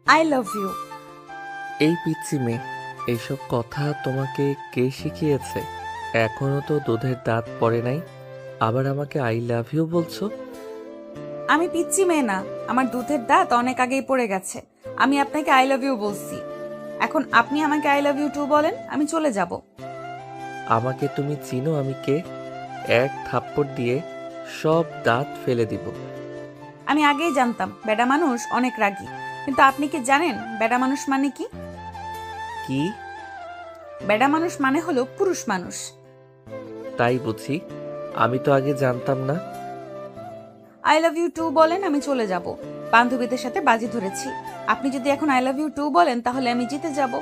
I love you. এই পিচ্চি মেয়ে, এইসব কথা তোমাকে কে শিখিয়েছে? এখনো তো দুধের দাঁত পড়ে নাই, আবার আমাকে আই লাভ ইউ বলছো? আমি পিচ্ছি মেয়ে না, আমার দুধের দাঁত অনেক আগেই পড়ে গেছে। আমি আপনাকে আই লাভ ইউ বলছি। এখন আপনি আমাকে আই লাভ ইউ টু বলেন, আমি চলে যাব। আমাকে তুমি চিনো আমি কে? এক থাপ্পড় দিয়ে সব দাঁত ফেলে দিব। আমি আগেই জানতাম বেডা মানুষ অনেক রাগী, কিন্তু আপনি কি জানেন বেডা মানুষ মানে কি? কি? বেডা মানুষ মানে হলো পুরুষ মানুষ। তাই বুঝি? আমি তো আগে জানতাম না। আই লাভ ইউ টু বলেন, আমি চলে যাব। বান্ধবীদের সাথে বাজি ধরেছি, আপনি যদি এখন আই লাভ ইউ টু বলেন তাহলে আমি জিতে যাব।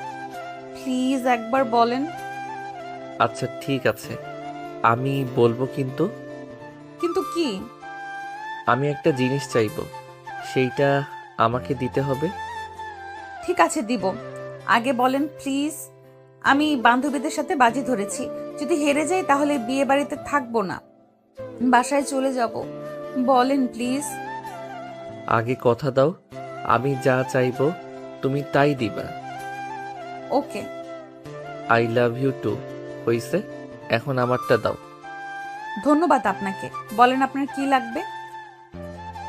প্লিজ একবার বলেন। আচ্ছা ঠিক আছে, আমি বলবো, কিন্তু কিন্তু কি? আমি একটা জিনিস চাইবো, সেইটা আমাকে দিতে হবে। ঠিক আছে, দিব। আগে বলেন প্লিজ। আমি বান্ধবীদের সাথে বাজি ধরেছি, যদি হেরে যাই তাহলে বিয়ে বাড়িতে থাকবো না, বাসায় চলে যাব। বলেন প্লিজ। আগে কথা দাও, আমি যা চাইবো তুমি তাই দিবা। ওকে। আই লাভ ইউ টু হইছে, এখন আমারটা দাও। ধন্যবাদ আপনাকে। বলেন আপনার কি লাগবে?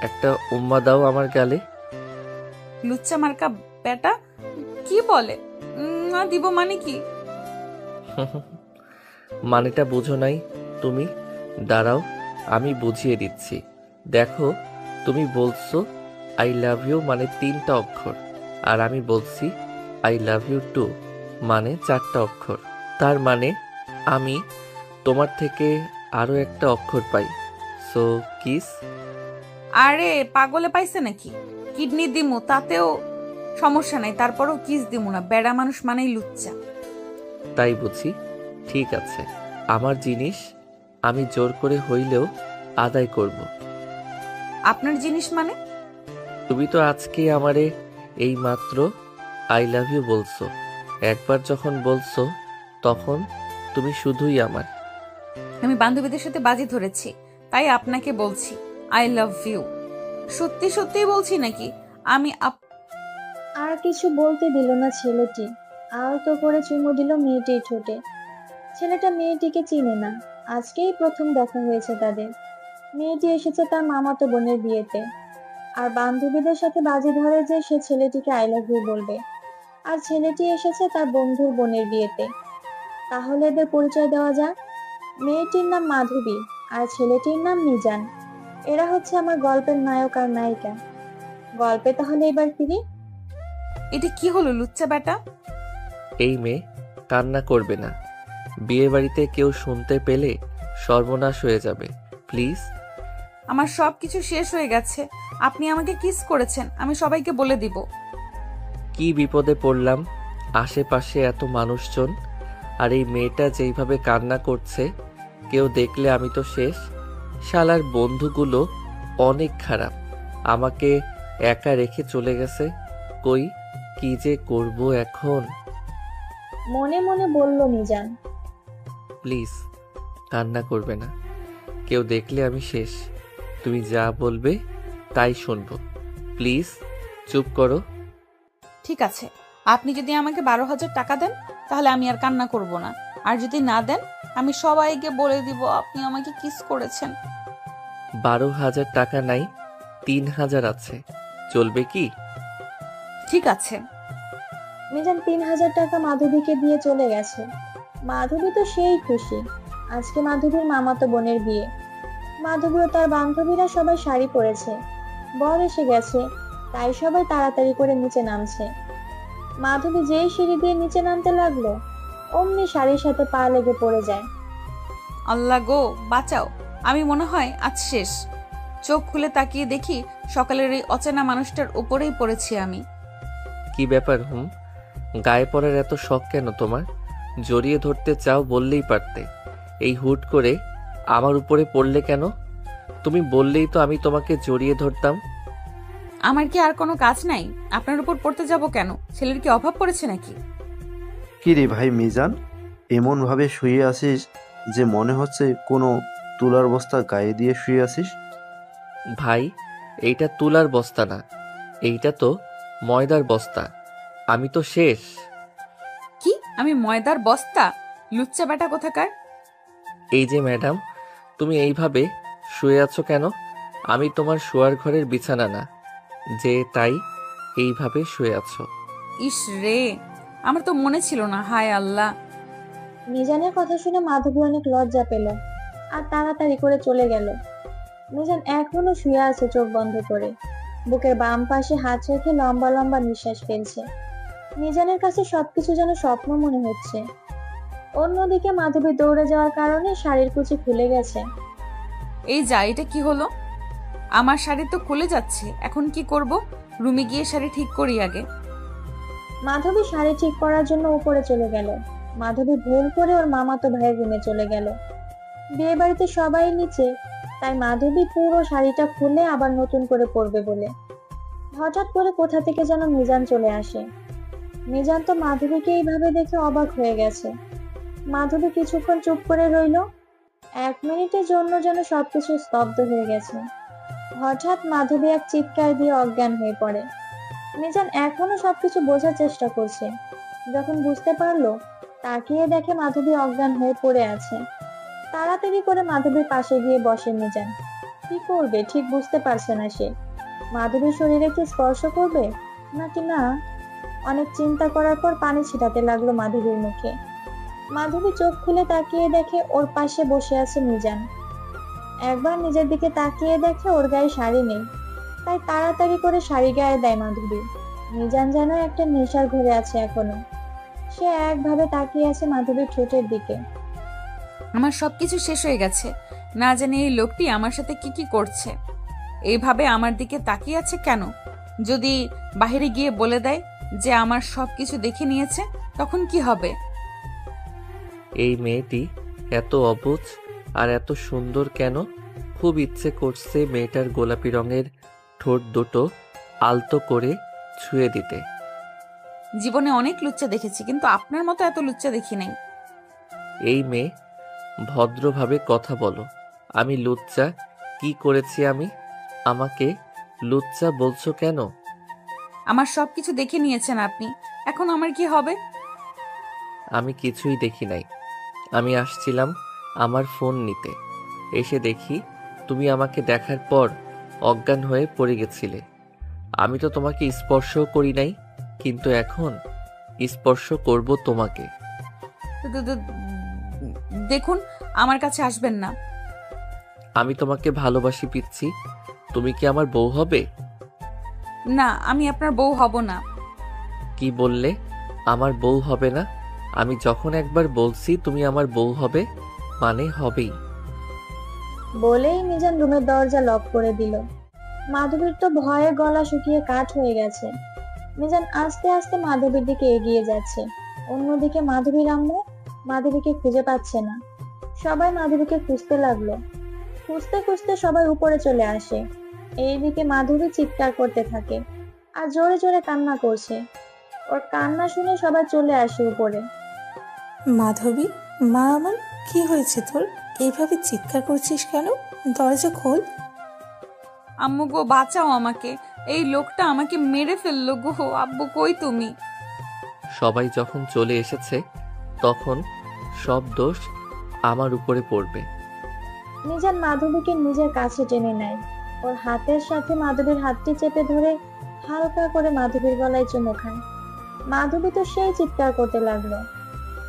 একটা উম্মা দাও আমার গালে। লুচ্চা মার্কা বেটা কি বলে? না দিব মানে কি? মানেটা বুঝো নাই তুমি? দাঁড়াও, আমি বুঝিয়ে দিচ্ছি। দেখো, তুমি বলছো আই লাভ ইউ মানে 3টা অক্ষর, আর আমি বলছি আই লাভ ইউ টু মানে 4টা অক্ষর। তার মানে আমি তোমার থেকে আরো একটা অক্ষর পাই। So kiss. আরে পাগলে পাইছে নাকি? কিডনি দিমু তাতেও সমস্যা নাই, তারপরও কিস দিমু না। বেড়া মানুষ মানেই লুচ্চা। তাই বুঝি? ঠিক আছে, আমার জিনিস আমি জোর করে হইলেও আদায় করব। আপনার জিনিস মানে? তুমি তো আজকে আমারে এই মাত্র আই লাভ ইউ বলছো। একবার যখন বলছো তখন তুমি শুধুই আমার। আমি বান্ধবীদের সাথে বাজি ধরেছি, তাই আপনাকে বলছি আই লাভ ইউ। সত্যি সত্যিই বলছি নাকি? আমি আর কিছু বলতে দিল না ছেলেটি। আলতো করে চুমু দিল মেয়েটির ঠোঁটে। ছেলেটা মেয়েটিকে চিনে না, আজকেই প্রথম দেখা হয়েছে তাদের। মেয়েটি এসেছে তার মামাতো বোনের বিয়েতে, আর বান্ধবীদের সাথে বাজি ধরে যে সে ছেলেটিকে আই লাভ ইউ বলবে। আর ছেলেটি এসেছে তার বন্ধুর বোনের বিয়েতে। তাহলে এদের পরিচয় দেওয়া যাক। মেয়েটির নাম মাধবী, আর ছেলেটির নাম মিজান। এরা হচ্ছে আমার গল্পের নায়ক আর নায়িকা। গল্পে তাহলে এবার ফিরি। এটা কি হলো লুচ্চা বেটা? এই মেয়ে, কান্না করবে না। বিয়ে বাড়িতে কেউ শুনতে পেলে সর্বনাশ হয়ে যাবে, প্লিজ। আমার সব কিছু শেষ হয়ে গেছে। আপনি আমাকে কিস করেছেন, আমি সবাইকে বলে দিব। কি বিপদে পড়লাম! আশেপাশে এত মানুষজন, আর এই মেয়েটা যেইভাবে কান্না করছে, কেউ দেখলে আমি তো শেষ। শালার বন্ধুগুলো অনেক খারাপ, আমাকে একা রেখে চলে গেছে। কই, কি যে করব এখন! মনে মনে বলল মিজান। প্লিজ কান্না করবে না, কেউ দেখলে আমি শেষ। তুমি যা বলবে তাই শুনবো, প্লিজ চুপ করো। ঠিক আছে, আপনি যদি আমাকে 12,000 টাকা দেন তাহলে আমি আর কান্না করব না। আর যদি না দেন, আমি সবাইকে বলে দিব আপনি আমাকে কিস করেছেন। 12,000 টাকা নাই, 3,000 আছে, চলবে কি? ঠিক আছে। মিজান 3,000 টাকা মাধবীকে দিয়ে চলে গেছে। মাধবী তো সেই খুশি। আজকে মাধবীর মামাতো বোনের বিয়ে। মাধবী ও তার বান্ধবীরা সবাই শাড়ি পরেছে। বর এসে গেছে, তাই সবাই তাড়াতাড়ি করে নিচে নামছে। মাধবী যেই সিঁড়ি দিয়ে নিচে নামতে লাগলো, অমনি শাড়ির সাথে পা লেগে পড়ে যায়। আল্লাহ গো, বাঁচাও। আমি মনে হয় আজ শেষ। চোখ খুলে তাকিয়ে দেখি সকালের এই অচেনা মানুষটার উপরেই পড়েছি আমি। কি ব্যাপার হুম? গায়ে পড়ার এত শখ কেন তোমার? জড়িয়ে ধরতে চাও বললেই পারতে, এই হুট করে আমার উপরে পড়লে কেন? তুমি বললেই তো আমি তোমাকে জড়িয়ে ধরতাম। আমার কি আর কোনো কাজ নাই? আপনার উপর পড়তে যাব কেন? ছেলের কি অভাব পড়েছে নাকি? কি রে ভাই মিজান, এমন ভাবে শুয়ে আছিস যে মনে হচ্ছে কোনো তুলার বস্তা গায়ে দিয়ে শুয়ে আছিস। ভাই, এইটা তুলার বস্তা না, এইটা তো ময়দার বস্তা। আমি তো শেষ। কি আমি ময়দার বস্তা? লুচ্চা বেটা কোথাকার! এই যে ম্যাডাম, তুমি এইভাবে শুয়ে আছো কেন? আমি তোমার শোয়ার ঘরের বিছানা না যে, তাই এইভাবে শুয়ে আছো। ইস রে, আমার তো মনে ছিল না। হায় আল্লাহ! মিজানের কথা শুনে মাধবী অনেক লজ্জা পেল আর তাড়াতাড়ি করে চলে গেল। মিজান এখনো শুয়ে আছে চোখ বন্ধ করে, বুকের বাম পাশে হাত রেখে লম্বা লম্বা নিঃশ্বাস ফেলছে। মিজানের কাছে সবকিছু যেন স্বপ্ন মনে হচ্ছে। অন্যদিকে মাধবী দৌড়ে যাওয়ার কারণে শাড়ির কুচি খুলে গেছে। এই যা, এটা কি হলো? আমার শাড়ি তো খুলে যাচ্ছে, এখন কি করব? রুমে গিয়ে শাড়ি ঠিক করি আগে। মাধবী শাড়ি ঠিক করার জন্য উপরে চলে গেল। মাধবী ভুল করে ওর মামাতো ভাইয়ের রুমে চলে গেল। বিয়ে বাড়িতে সবাই নিচে, তাই মাধবী পুরো শাড়িটা খুলে আবার নতুন করে পরবে বলে। হঠাৎ করে কোথা থেকে যেন মিজান চলে আসে। মিজান তো মাধবীকে এইভাবে দেখে অবাক হয়ে গেছে। মাধবী কিছুক্ষণ চুপ করে রইল। 1 মিনিটের জন্য যেন সবকিছু স্তব্ধ হয়ে গেছে। হঠাৎ মাধবী এক চিৎকার দিয়ে অজ্ঞান হয়ে পড়ে। মিজান এখনো সবকিছু বোঝার চেষ্টা করছে। যখন বুঝতে পারলো, তাকিয়ে দেখে মাধবী অজ্ঞান হয়ে পড়ে আছে। তাড়াতাড়ি করে মাধবীর পাশে গিয়ে বসে মিজান। কি করবে ঠিক বুঝতে পারছে না সে। মাধবীর শরীরে কি স্পর্শ করবে নাকি না? অনেক চিন্তা করার পর পানি ছিটাতে লাগলো মাধবীর মুখে। মাধবী চোখ খুলে তাকিয়ে দেখে ওর পাশে বসে আছে মিজান। একবার নিজের দিকে তাকিয়ে দেখে ওর গায়ে শাড়ি নেই, তাই তাড়াতাড়ি করে শাড়ি গায়ে দেয় মাধবী। মিজান যেন একটা নেশার ঘরে আছে এখনো। সে একভাবে তাকিয়ে আছে মাধবীর ঠোঁটের দিকে। আমার সবকিছু শেষ হয়ে গেছে। না জানি এই লোকটি আমার সাথে কি কি করছে। এইভাবে আমার দিকে তাকিয়ে আছে কেন? যদি বাইরে গিয়ে বলে দেয় যে আমার সবকিছু দেখে নিয়েছে, তখন কি হবে? এই মেয়েটি এত অবুঝ আর এত সুন্দর কেন? খুব ইচ্ছে করছে মেয়েটার গোলাপি রঙের ঠোঁট দুটো আলতো করে ছুঁয়ে দিতে। জীবনে অনেক লুচ্চা দেখেছি, কিন্তু আপনার মতো এত লুচ্চা দেখি নাই। এই মেয়ে, ভদ্রভাবে কথা বলো। আমি লুচ্চা কি করেছি আমি? আমাকে লুচ্চা বলছো কেন? আমার সবকিছু দেখে নিয়েছেন আপনি, এখন আমার কি হবে? আমি কিছুই দেখি নাই। আমি আসছিলাম আমার ফোন নিতে, এসে দেখি তুমি আমাকে দেখার পর অজ্ঞান হয়ে পড়ে গেছিলে। আমি তো তোমাকে স্পর্শও করি নাই, কিন্তু এখন স্পর্শ করব তোমাকে। দে- দে- দেখুন, আমার কাছে আসবেন না। আমি তোমাকে ভালোবাসি পিচ্ছি। তুমি কি আমার বউ হবে? না, আমি আপনার বউ হব না। কি বললে? আমার বউ হবে না? আমি যখন একবার বলছি তুমি আমার বউ হবে, মানে হবেই। বলেই মিজান রুমের দরজা লক করে দিল। মাধবীর তো ভয়ে গলা শুকিয়ে কাঠ হয়ে গেছে। মিজান আস্তে আস্তে মাধবীর দিকে এগিয়ে যাচ্ছে। অন্যদিকে মাধবীর আম্মু মাধবীকে খুঁজে পাচ্ছে না। সবাই মাধবীকে খুঁজতে লাগলো। খুঁজতে খুঁজতে সবাই উপরে চলে আসে। এইদিকে মাধবী চিৎকার করতে থাকে আর জোরে জোরে কান্না করছে। ওর কান্না শুনে সবাই চলে আসে উপরে। মাধবী, মা আমার, কি হয়েছে তোর? এইভাবে চিৎকার করছিস কেন? দরজা খোল। আম্মু গো, বাঁচাও আমাকে। এই লোকটা আমাকে মেরে ফেললো গো। আব্বু কই তুমি? সবাই যখন চলে এসেছে তখন সব দোষ আমার উপরে পড়বে। মিজান মাধবীকে নিজের কাছে টেনে নেয়। ওর হাতের সাথে মাধবীর হাতটি চেপে ধরে হালকা করে মাধবীর গলায় চুমু খায়। মাধবী তো সেই চিৎকার করতে লাগলো।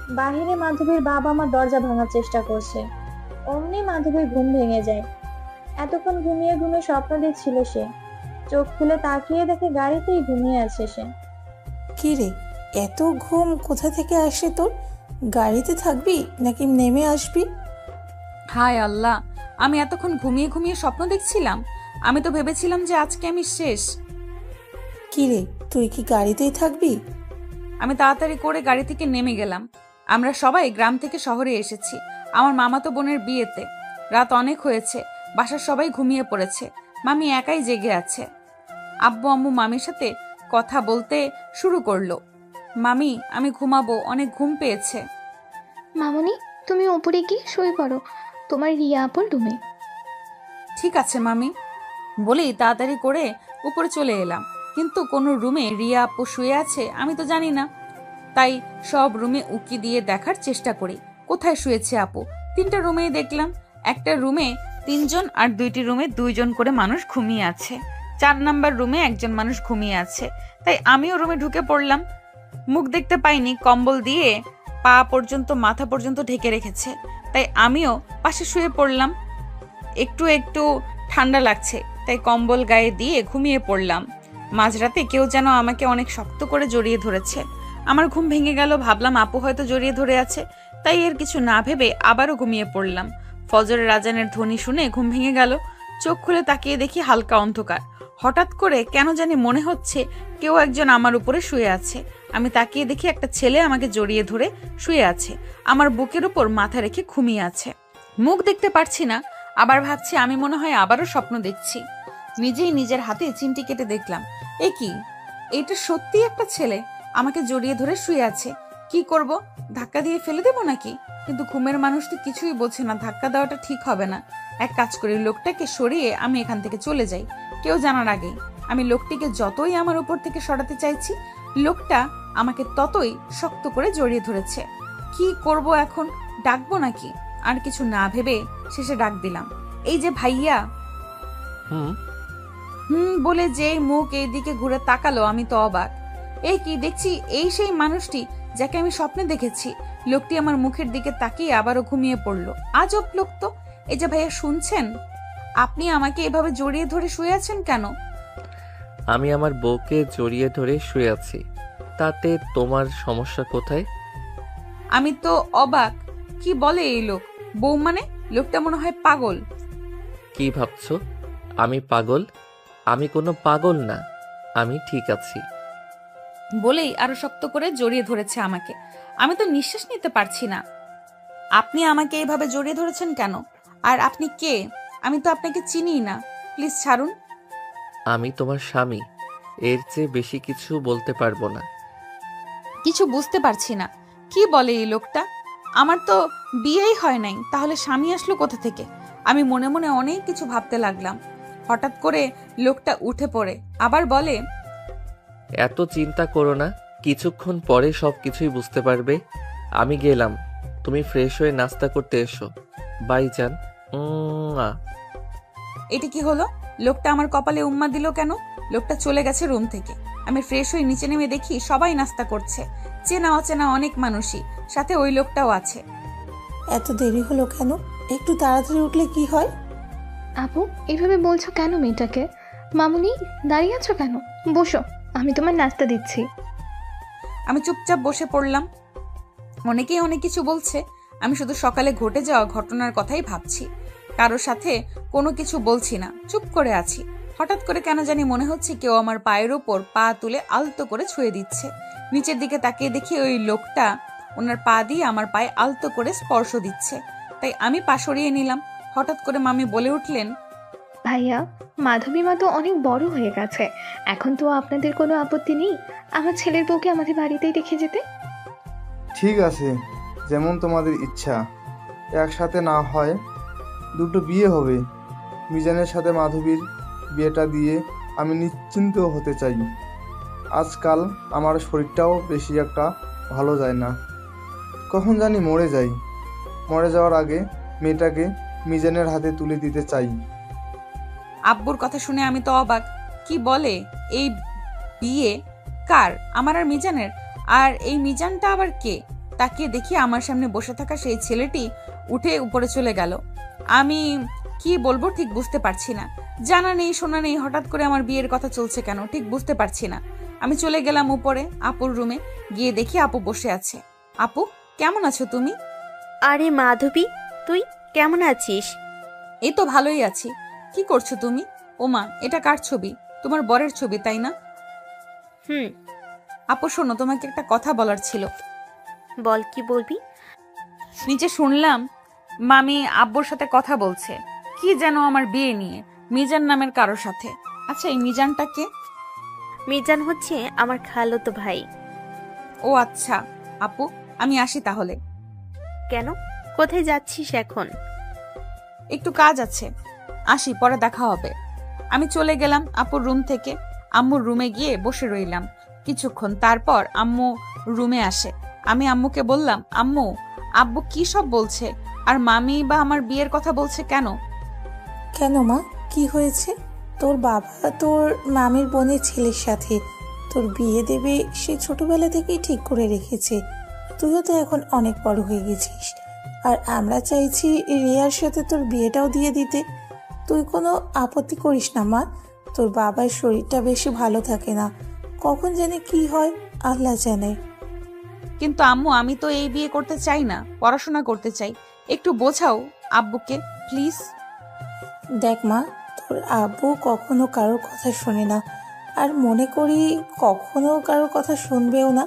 বাহিরে মাধবীর বাবা মা দরজা ভাঙার চেষ্টা করছে। অমনি মাধবীর ঘুম ভেঙে যায়। এতক্ষণ ঘুমিয়ে ঘুমিয়ে স্বপ্ন দেখছিল সে। চোখ খুলে তাকিয়ে দেখে গাড়িতেই ঘুমিয়ে আছে সে। কি রে, এত ঘুম কোথা থেকে আসে তোর? গাড়িতে থাকবি নাকি নেমে আসবি? হায় আল্লাহ, আমি এতক্ষণ ঘুমিয়ে ঘুমিয়ে স্বপ্ন দেখছিলাম। আমি তো ভেবেছিলাম যে আজকে আমি শেষ। কি রে, তুই কি গাড়িতেই থাকবি? আমি তাড়াতাড়ি করে গাড়ি থেকে নেমে গেলাম। আমরা সবাই গ্রাম থেকে শহরে এসেছি আমার মামাতো বোনের বিয়েতে। রাত অনেক হয়েছে, বাসার সবাই ঘুমিয়ে পড়েছে। মামি একাই জেগে আছে। আব্বু আম্মু মামির সাথে কথা বলতে শুরু করলো। মামি, আমি ঘুমাবো, অনেক ঘুম পেয়েছে। মামনি, তুমি উপরে গিয়ে শুয়ে পড়ো, তোমার রিয়া আপুর রুমে। ঠিক আছে মামি, বলেই তাড়াতাড়ি করে উপরে চলে এলাম। কিন্তু কোন রুমে রিয়া আপু শুয়ে আছে আমি তো জানি না। তাই সব রুমে উকি দিয়ে দেখার চেষ্টা করি কোথায় শুয়েছে আপু। 3টা রুমেই দেখলাম, একটা রুমে 3জন আর 2টি রুমে 2জন করে মানুষ ঘুমিয়ে আছে। 4 নাম্বার রুমে একজন মানুষ ঘুমিয়ে আছে। তাই আমিও রুমে ঢুকে পড়লাম। মুখ দেখতে পাইনি, কম্বল দিয়ে পা পর্যন্ত মাথা পর্যন্ত ঢেকে রেখেছে। তাই আমিও পাশে শুয়ে পড়লাম। একটু একটু ঠান্ডা লাগছে, তাই কম্বল গায়ে দিয়ে ঘুমিয়ে পড়লাম। মাঝরাতে কেউ যেন আমাকে অনেক শক্ত করে জড়িয়ে ধরেছে। আমার ঘুম ভেঙে গেল, ভাবলাম আপু হয়তো জড়িয়ে ধরে আছে, তাই এর কিছু না ভেবে আবারও ঘুমিয়ে পড়লাম। ফজরের আজানের ধ্বনি শুনে ঘুম ভেঙে গেল। চোখ খুলে তাকিয়ে দেখি হালকা অন্ধকার। হঠাৎ করে কেন জানি মনে হচ্ছে কেউ একজন আমার উপরে শুয়ে আছে। আমি তাকিয়ে দেখি একটা ছেলে আমাকে জড়িয়ে ধরে শুয়ে আছে, আমার বুকের উপর মাথা রেখে ঘুমিয়ে আছে। মুখ দেখতে পারছি না, আবার ভাবছি আমি মনে হয় আবারও স্বপ্ন দেখছি। নিজেই নিজের হাতে চিমটি কেটে দেখলাম, এ কি, এটা সত্যি একটা ছেলে আমাকে জড়িয়ে ধরে শুয়ে আছে। কি করব, ধাক্কা দিয়ে ফেলে দেবো নাকি? কিন্তু ঘুমের মানুষ তো কিছুই বোঝে না, ধাক্কা দেওয়াটা ঠিক হবে না। এক কাজ করি, লোকটাকে সরিয়ে আমি এখান থেকে চলে যাই, কেউ জানার আগেই। আমি লোকটিকে যতই আমার উপর থেকে সরাতে চাইছি, লোকটা আমাকে ততই শক্ত করে জড়িয়ে ধরেছে। কি করব এখন, ডাকবো নাকি? আর কিছু না ভেবে শেষে ডাক দিলাম, এই যে ভাইয়া। হুম। বলে যেই মুখ এই দিকে ঘুরে তাকালো, আমি তো অবাক। এই কি দেখছি, এই সেই মানুষটি যাকে আমি স্বপ্নে দেখেছি। লোকটি আমার মুখের দিকে তাকিয়ে আবারও ঘুমিয়ে পড়লো। আজব লোক তো। এই যে ভাইয়া, শুনছেন? আপনি আমাকে এভাবে জড়িয়ে ধরে শুয়ে আছেন কেন? আমি আমার বউকে জড়িয়ে ধরে শুয়ে আছি, তাতে তোমার সমস্যা কোথায়? আমি তো অবাক। কি বলে এই লোক? বউ মানে? লোকটা মনে হয় পাগল। কি ভাবছো আমি পাগল? আমি কোনো পাগল না, আমি ঠিক আছি। বলেই আরো শক্ত করে জড়িয়ে ধরেছে আমাকে। আমি তো নিঃশ্বাস নিতে পারছি না। আপনি আমাকে এইভাবে জড়িয়ে ধরেছেন কেন? আর আপনি কে? আমি তো আপনাকে চিনিই না। প্লিজ ছাড়ুন। আমি তোমার স্বামী, এর চেয়ে বেশি কিছু বলতে পারবো না। কিছু বুঝতে পারছি না, কি বলে এই লোকটা? আমার তো বিয়েই হয় নাই, তাহলে স্বামী আসলো কোথা থেকে? আমি মনে মনে অনেক কিছু ভাবতে লাগলাম। হঠাৎ করে লোকটা উঠে পড়ে আবার বলে, এত চিন্তা করো না, কিছুক্ষণ পরে সব কিছুই বুঝতে পারবে। আমি গেলাম, তুমি ফ্রেশ হয়ে নাস্তা করতে এসো। বাই জান। এটা কি হলো? লোকটা আমার কপালে উম্মা দিল কেন? লোকটা চলে গেছে রুম থেকে। আমি ফ্রেশ হয়ে নিচে নেমে দেখি সবাই নাস্তা করছে, চেনা অচেনা অনেক মানুষই, সাথে ওই লোকটাও আছে। এত দেরি হলো কেন? একটু তাড়াতাড়ি উঠলে কি হয়? আপু, এভাবে বলছো কেন মেয়েটাকে? মামুনি, দাঁড়িয়ে আছো কেন? বসো, আমি তোমার নাস্তা দিচ্ছি। আমি চুপচাপ বসে পড়লাম। অনেকেই অনেক কিছু বলছে, আমি শুধু সকালে ঘটে যাওয়া ঘটনার কথাই ভাবছি। কারোর সাথে কোনো কিছু বলছি না, চুপ করে আছি। হঠাৎ করে কেন জানি মনে হচ্ছে কেউ আমার পায়ের ওপর পা তুলে আলতো করে ছুঁয়ে দিচ্ছে। নিচের দিকে তাকিয়ে দেখি ওই লোকটা ওনার পা দিয়ে আমার পায়ে আলতো করে স্পর্শ দিচ্ছে। তাই আমি পা সরিয়ে নিলাম। হঠাৎ করে মামি বলে উঠলেন, ভাইয়া, মাধবী মা তো অনেক বড় হয়ে গেছে, এখন তো আপনাদের কোনো আপত্তি নেই আমার ছেলের বউকে আমাদের বাড়িতেই রেখে যেতে? ঠিক আছে, যেমন তোমাদের ইচ্ছা। একসাথে না হয় দুটো বিয়ে হবে। মিজানের সাথে মাধবীর বিয়েটা দিয়ে আমি নিশ্চিন্ত হতে চাই। আজকাল আমার শরীরটাও বেশি একটা ভালো যায় না, কখন জানি মরে যাই। মরে যাওয়ার আগে মেয়েটাকে মিজানের হাতে তুলে দিতে চাই। আব্বুর কথা শুনে আমি তো অবাক। কি বলে? এই বিয়ে কার? আমার আর মিজানের? আর এই মিজানটা আবার কে? তাকিয়ে দেখি আমার সামনে বসে থাকা সেই ছেলেটি উঠে উপরে চলে গেল। আমি কি বলবো ঠিক বুঝতে পারছি না। জানা নেই শোনা নেই, হঠাৎ করে আমার বিয়ের কথা চলছে কেন ঠিক বুঝতে পারছি না। আমি চলে গেলাম উপরে আপুর রুমে, গিয়ে দেখি আপু বসে আছে। আপু, কেমন আছো তুমি? আরে মাধবী, তুই কেমন আছিস? এই তো ভালোই আছি। কি করছো তুমি? ওমা, এটা কার ছবি? তোমার বরের ছবি তাই না? হুম। আপু শোনো, তোমাকে একটা কথা বলার ছিল। বল, কি বলবি? নিচে শুনলাম মামি আব্বুর সাথে কথা বলছে, কি যেন আমার বিয়ে নিয়ে, মিজান নামের কারোর সাথে। আচ্ছা, এই মিজানটা কে? মিজান হচ্ছে আমার খালাতো ভাই। ও আচ্ছা আপু, আমি আসি তাহলে। কেন, কোথায় যাচ্ছিস এখন? একটু কাজ আছে, আসি, পরে দেখা হবে। আমি চলে গেলাম আপুর রুম থেকে। আম্মুর রুমে গিয়ে বসে রইলাম কিছুক্ষণ। তারপর আম্মু রুমে আসে। আমি আম্মুকে বললাম, আম্মু, আব্বু কি সব বলছে? আর মামি বা আমার বিয়ের কথা বলছে কেন? কেন মা, কি হয়েছে? তোর বাবা তোর মামির বোনের ছেলের সাথে তোর বিয়ে দেবে সে ছোটবেলা থেকেই ঠিক করে রেখেছে। তুইও তো এখন অনেক বড় হয়ে গেছিস, আর আমরা চাইছি রিয়ার সাথে তোর বিয়েটাও দিয়ে দিতে। তুই কোনো আপত্তি করিস না মা। তোর বাবার শরীরটা বেশি ভালো থাকে না, কখন জানি কি হয় আল্লাহ জানে। কিন্তু আম্মু, আমি তো এই বিয়ে করতে চাই না, পড়াশোনা করতে চাই। একটু বোঝাও আব্বুকে প্লিজ। দেখ মা, তোর আব্বু কখনো কারোর কথা শোনে না, আর মনে করি কখনো কারোর কথা শুনবেও না।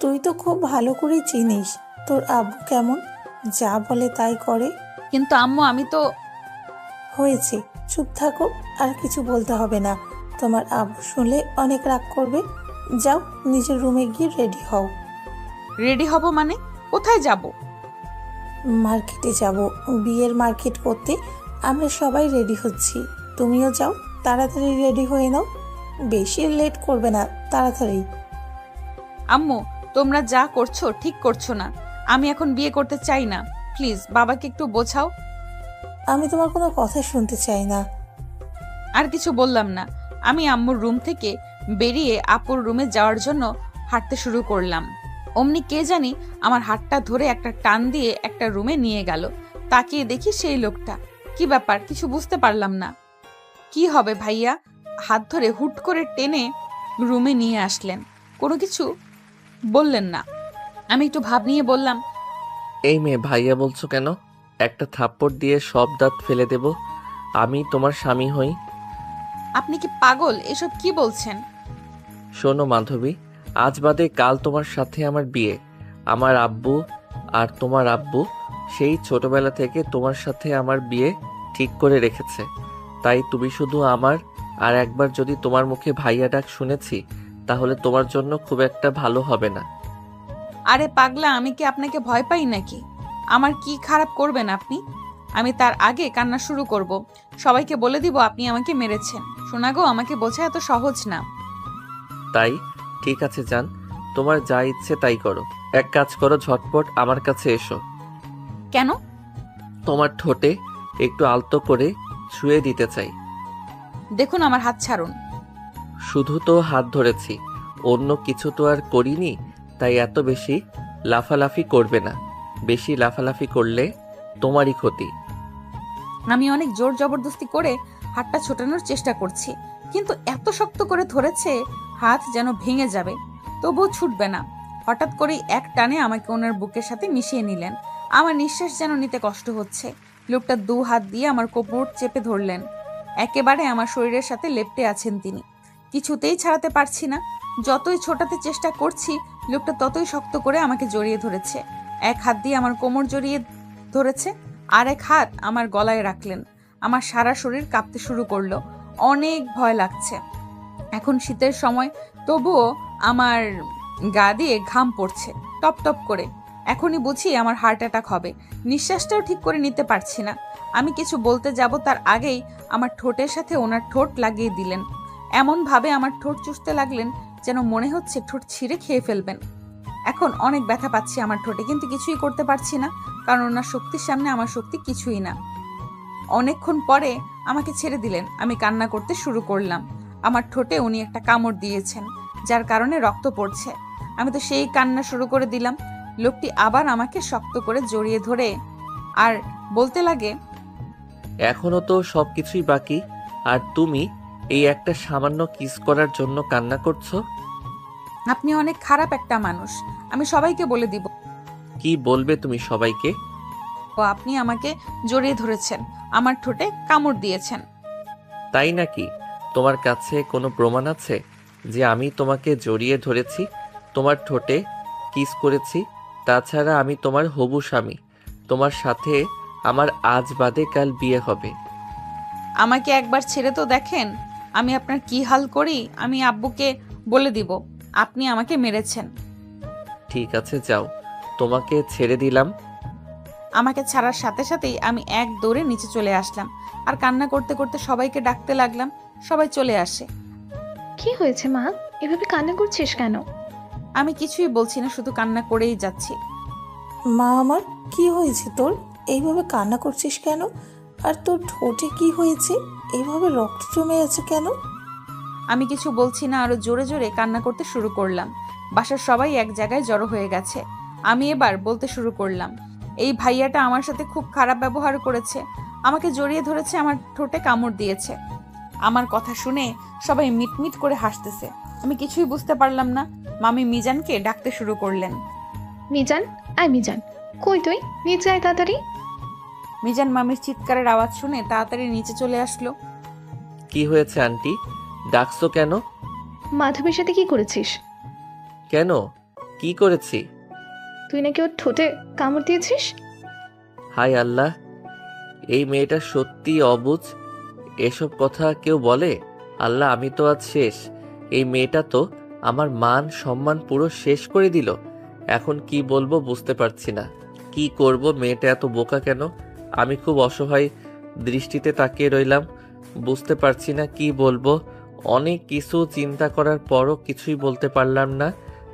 তুই তো খুব ভালো করে চিনিস তোর আব্বু কেমন, যা বলে তাই করে। কিন্তু আম্মু, আমি তো... হয়েছে, চুপ থাকো, আর কিছু বলতে হবে না। তোমার আব্বু শুনলে অনেক রাগ করবে। যাও নিজের রুমে গিয়ে রেডি হও। রেডি হব মানে? কোথায় যাব? মার্কেটে যাব, বিয়ের মার্কেট করতে। আমরা সবাই রেডি হচ্ছি, তুমিও যাও, তাড়াতাড়ি রেডি হয়ে নাও, বেশি লেট করবে না, তাড়াতাড়ি। আম্মু, তোমরা যা করছো ঠিক করছো না। আমি এখন বিয়ে করতে চাই না। প্লিজ বাবাকে একটু বোঝাও। আমি তোমার কোনো কথা শুনতে চাই না। আর কিছু বললাম না। আমি আম্মুর রুম থেকে বেরিয়ে আপুর রুমে যাওয়ার জন্য হাঁটতে শুরু করলাম। অমনি কে জানি আমার হাতটা ধরে একটা টান দিয়ে একটা রুমে নিয়ে গেল। তাকিয়ে দেখি সেই লোকটা। কি ব্যাপার, কিছু বুঝতে পারলাম না। কি হবে ভাইয়া? হাত ধরে হুট করে টেনে রুমে নিয়ে আসলেন, কোনো কিছু বললেন না। আমি একটু ভাব নিয়ে বললাম, এই মেয়ে, ভাইয়া বলছো কেন? একটা থাপ্পড় দিয়ে সব দাঁত ফেলে দেব। আমি তোমার স্বামী হই। আপনি কি পাগল? এসব কি বলছেন? শোনো মাধবী, আজ বাদে কাল তোমার সাথে আমার বিয়ে। আমার আব্বু আর তোমার আব্বু সেই ছোটবেলা থেকে তোমার সাথে আমার বিয়ে ঠিক করে রেখেছে। তাই তুমি শুধু আমার, আর একবার যদি তোমার মুখে ভাইয়া ডাক শুনেছি, তাহলে তোমার জন্য খুব একটা ভালো হবে না। আরে পাগলা, আমি কি আপনাকে ভয় পাই নাকি? আমার কি খারাপ করবেন আপনি? আমি তার আগে কান্না শুরু করব, সবাইকে বলে দিব আপনি আমাকে মেরেছেন। শোনা গো, আমাকে বোঝা এত সহজ না। তাই ঠিক আছে জান, তোমার যা ইচ্ছে তাই করো। এক কাজ করো, ঝটপট আমার কাছে এসো। কেন? তোমার ঠোঁটে একটু আলতো করে ছুঁয়ে দিতে চাই। দেখুন, আমার হাত ছাড়ুন। শুধু তো হাত ধরেছি, অন্য কিছু তো আর করিনি। তাই এত বেশি লাফালাফি করবে না। বেশি লাফালাফি করলে তোমারই ক্ষতি। আমি অনেক জোর জবরদস্তি করে হাতটা ছোটানোর চেষ্টা করছি, কিন্তু এত শক্ত করে ধরেছে হাত যেন ভেঙে যাবে, তবুও ছুটবে না। হঠাৎ করেই এক টানে আমাকে ওনার বুকের সাথে মিশিয়ে নিলেন। আমার নিঃশ্বাস যেন নিতে কষ্ট হচ্ছে। লোকটা 2 হাত দিয়ে আমার কোমর চেপে ধরলেন। একেবারে আমার শরীরের সাথে লেপ্টে আছেন তিনি। কিছুতেই ছাড়াতে পারছি না। যতই ছোটাতে চেষ্টা করছি, লোকটা ততই শক্ত করে আমাকে জড়িয়ে ধরেছে। এক হাত দিয়ে আমার কোমর জড়িয়ে ধরেছে, আর এক হাত আমার গলায় রাখলেন। আমার সারা শরীর কাঁপতে শুরু করলো। অনেক ভয় লাগছে। এখন শীতের সময়, তবুও আমার গা দিয়ে ঘাম পড়ছে টপ টপ করে। এখনই বুঝি আমার হার্ট অ্যাটাক হবে। নিঃশ্বাসটাও ঠিক করে নিতে পারছি না। আমি কিছু বলতে যাব তার আগেই আমার ঠোঁটের সাথে ওনার ঠোঁট লাগিয়ে দিলেন। এমনভাবে আমার ঠোঁট চুষতে লাগলেন যেন মনে হচ্ছে ঠোঁট ছিঁড়ে খেয়ে ফেলবেন। এখন অনেক ব্যথা পাচ্ছি আমার ঠোঁটে, কিন্তু কিছুই করতে পারছি না, কারণ ওনার শক্তির সামনে আমার শক্তি কিছুই না। অনেকক্ষণ পরে আমাকে ছেড়ে দিলেন। আমি কান্না করতে শুরু করলাম। আমার ঠোঁটে উনি একটা কামড় দিয়েছেন, যার কারণে রক্ত পড়ছে। আমি তো সেই কান্না শুরু করে দিলাম। লোকটি আবার আমাকে শক্ত করে জড়িয়ে ধরে আর বলতে লাগে, এখনো তো সবকিছুই বাকি, আর তুমি এই একটা সামান্য কিস করার জন্য কান্না করছো। আপনি অনেক খারাপ একটা মানুষ, আমি সবাইকে বলে দিব। কি বলবে তুমি সবাইকে? ও আপনি আমাকে জড়িয়ে ধরেছেন, আমার ঠোঁটে কামড় দিয়েছেন। তাই নাকি? তোমার কাছে কোনো প্রমাণ আছে যে আমি তোমাকে জড়িয়ে ধরেছি, তোমার ঠোঁটে কিস করেছি? তাছাড়া আমি তোমার হবু স্বামী। তোমার সাথে আমার আজ বাদে কাল বিয়ে হবে। আমাকে একবার ছেড়ে তো দেখেন, আমি আপনার কি হাল করি। আমি আব্বুকে বলে দিব আপনি আমাকে মেরেছেন। ঠিক আছে, যাও, তোমাকে ছেড়ে দিলাম। আমাকে ছাড়ার সাথে সাথেই আমি এক দৌড়ে নিচে চলে আসলাম আর কান্না করতে করতে সবাইকে ডাকতে লাগলাম। সবাই চলে আসে। কি হয়েছে মা, এভাবে কান্না করছিস কেন? আমি কিছুই বলছি না, শুধু কান্না করেই যাচ্ছি। মা আমার, কি হয়েছে তোর? এইভাবে কান্না করছিস কেন? আর তোর ঠোঁটে কি হয়েছে? এইভাবে রক্ত জমে আছে কেন? আমি কিছু বলছি না, আরো জোরে জোরে কান্না করতে শুরু করলাম। বাসার সবাই এক জায়গায় জড়ো হয়ে গেছে। আমি এবার বলতে শুরু করলাম, এই ভাইয়াটা আমার সাথে খুব খারাপ ব্যবহার করেছে, আমাকে জড়িয়ে ধরেছে, আমার ঠোঁটে কামড় দিয়েছে। আমার কথা শুনে সবাই মিটমিট করে হাসতেছে। আমি কিছুই বুঝতে পারলাম না। মামি মিজানকে ডাকতে শুরু করলেন। মিজান, আয় মিজান, কই তুই? নিচে আয় তাড়াতাড়ি। মিজান মামির চিৎকারের আওয়াজ শুনে তাড়াতাড়ি নিচে চলে আসলো। কি হয়েছে আন্টি, ডাকছো কেন? মাধবীর সাথে কি করেছিস? কেন, কি করেছি? তুই নাকি ওর ঠোঁটে কামড় দিয়েছিস। হায় আল্লাহ, এই মেয়েটা সত্যি অবুঝ। এসব কথা কেউ বলে? আল্লাহ, আমি তো আজ শেষ। এই মেয়েটা তো আমার মান সম্মান পুরো শেষ করে দিল। এখন কি বলবো বুঝতে পারছি না। কি করব, মেয়েটা এত বোকা কেন? আমি খুব অসহায় দৃষ্টিতে তাকিয়ে রইলাম, বুঝতে পারছি না কি বলবো। অনেক কিছু চিন্তা করার পরও কিছুই বলতে পারলাম না,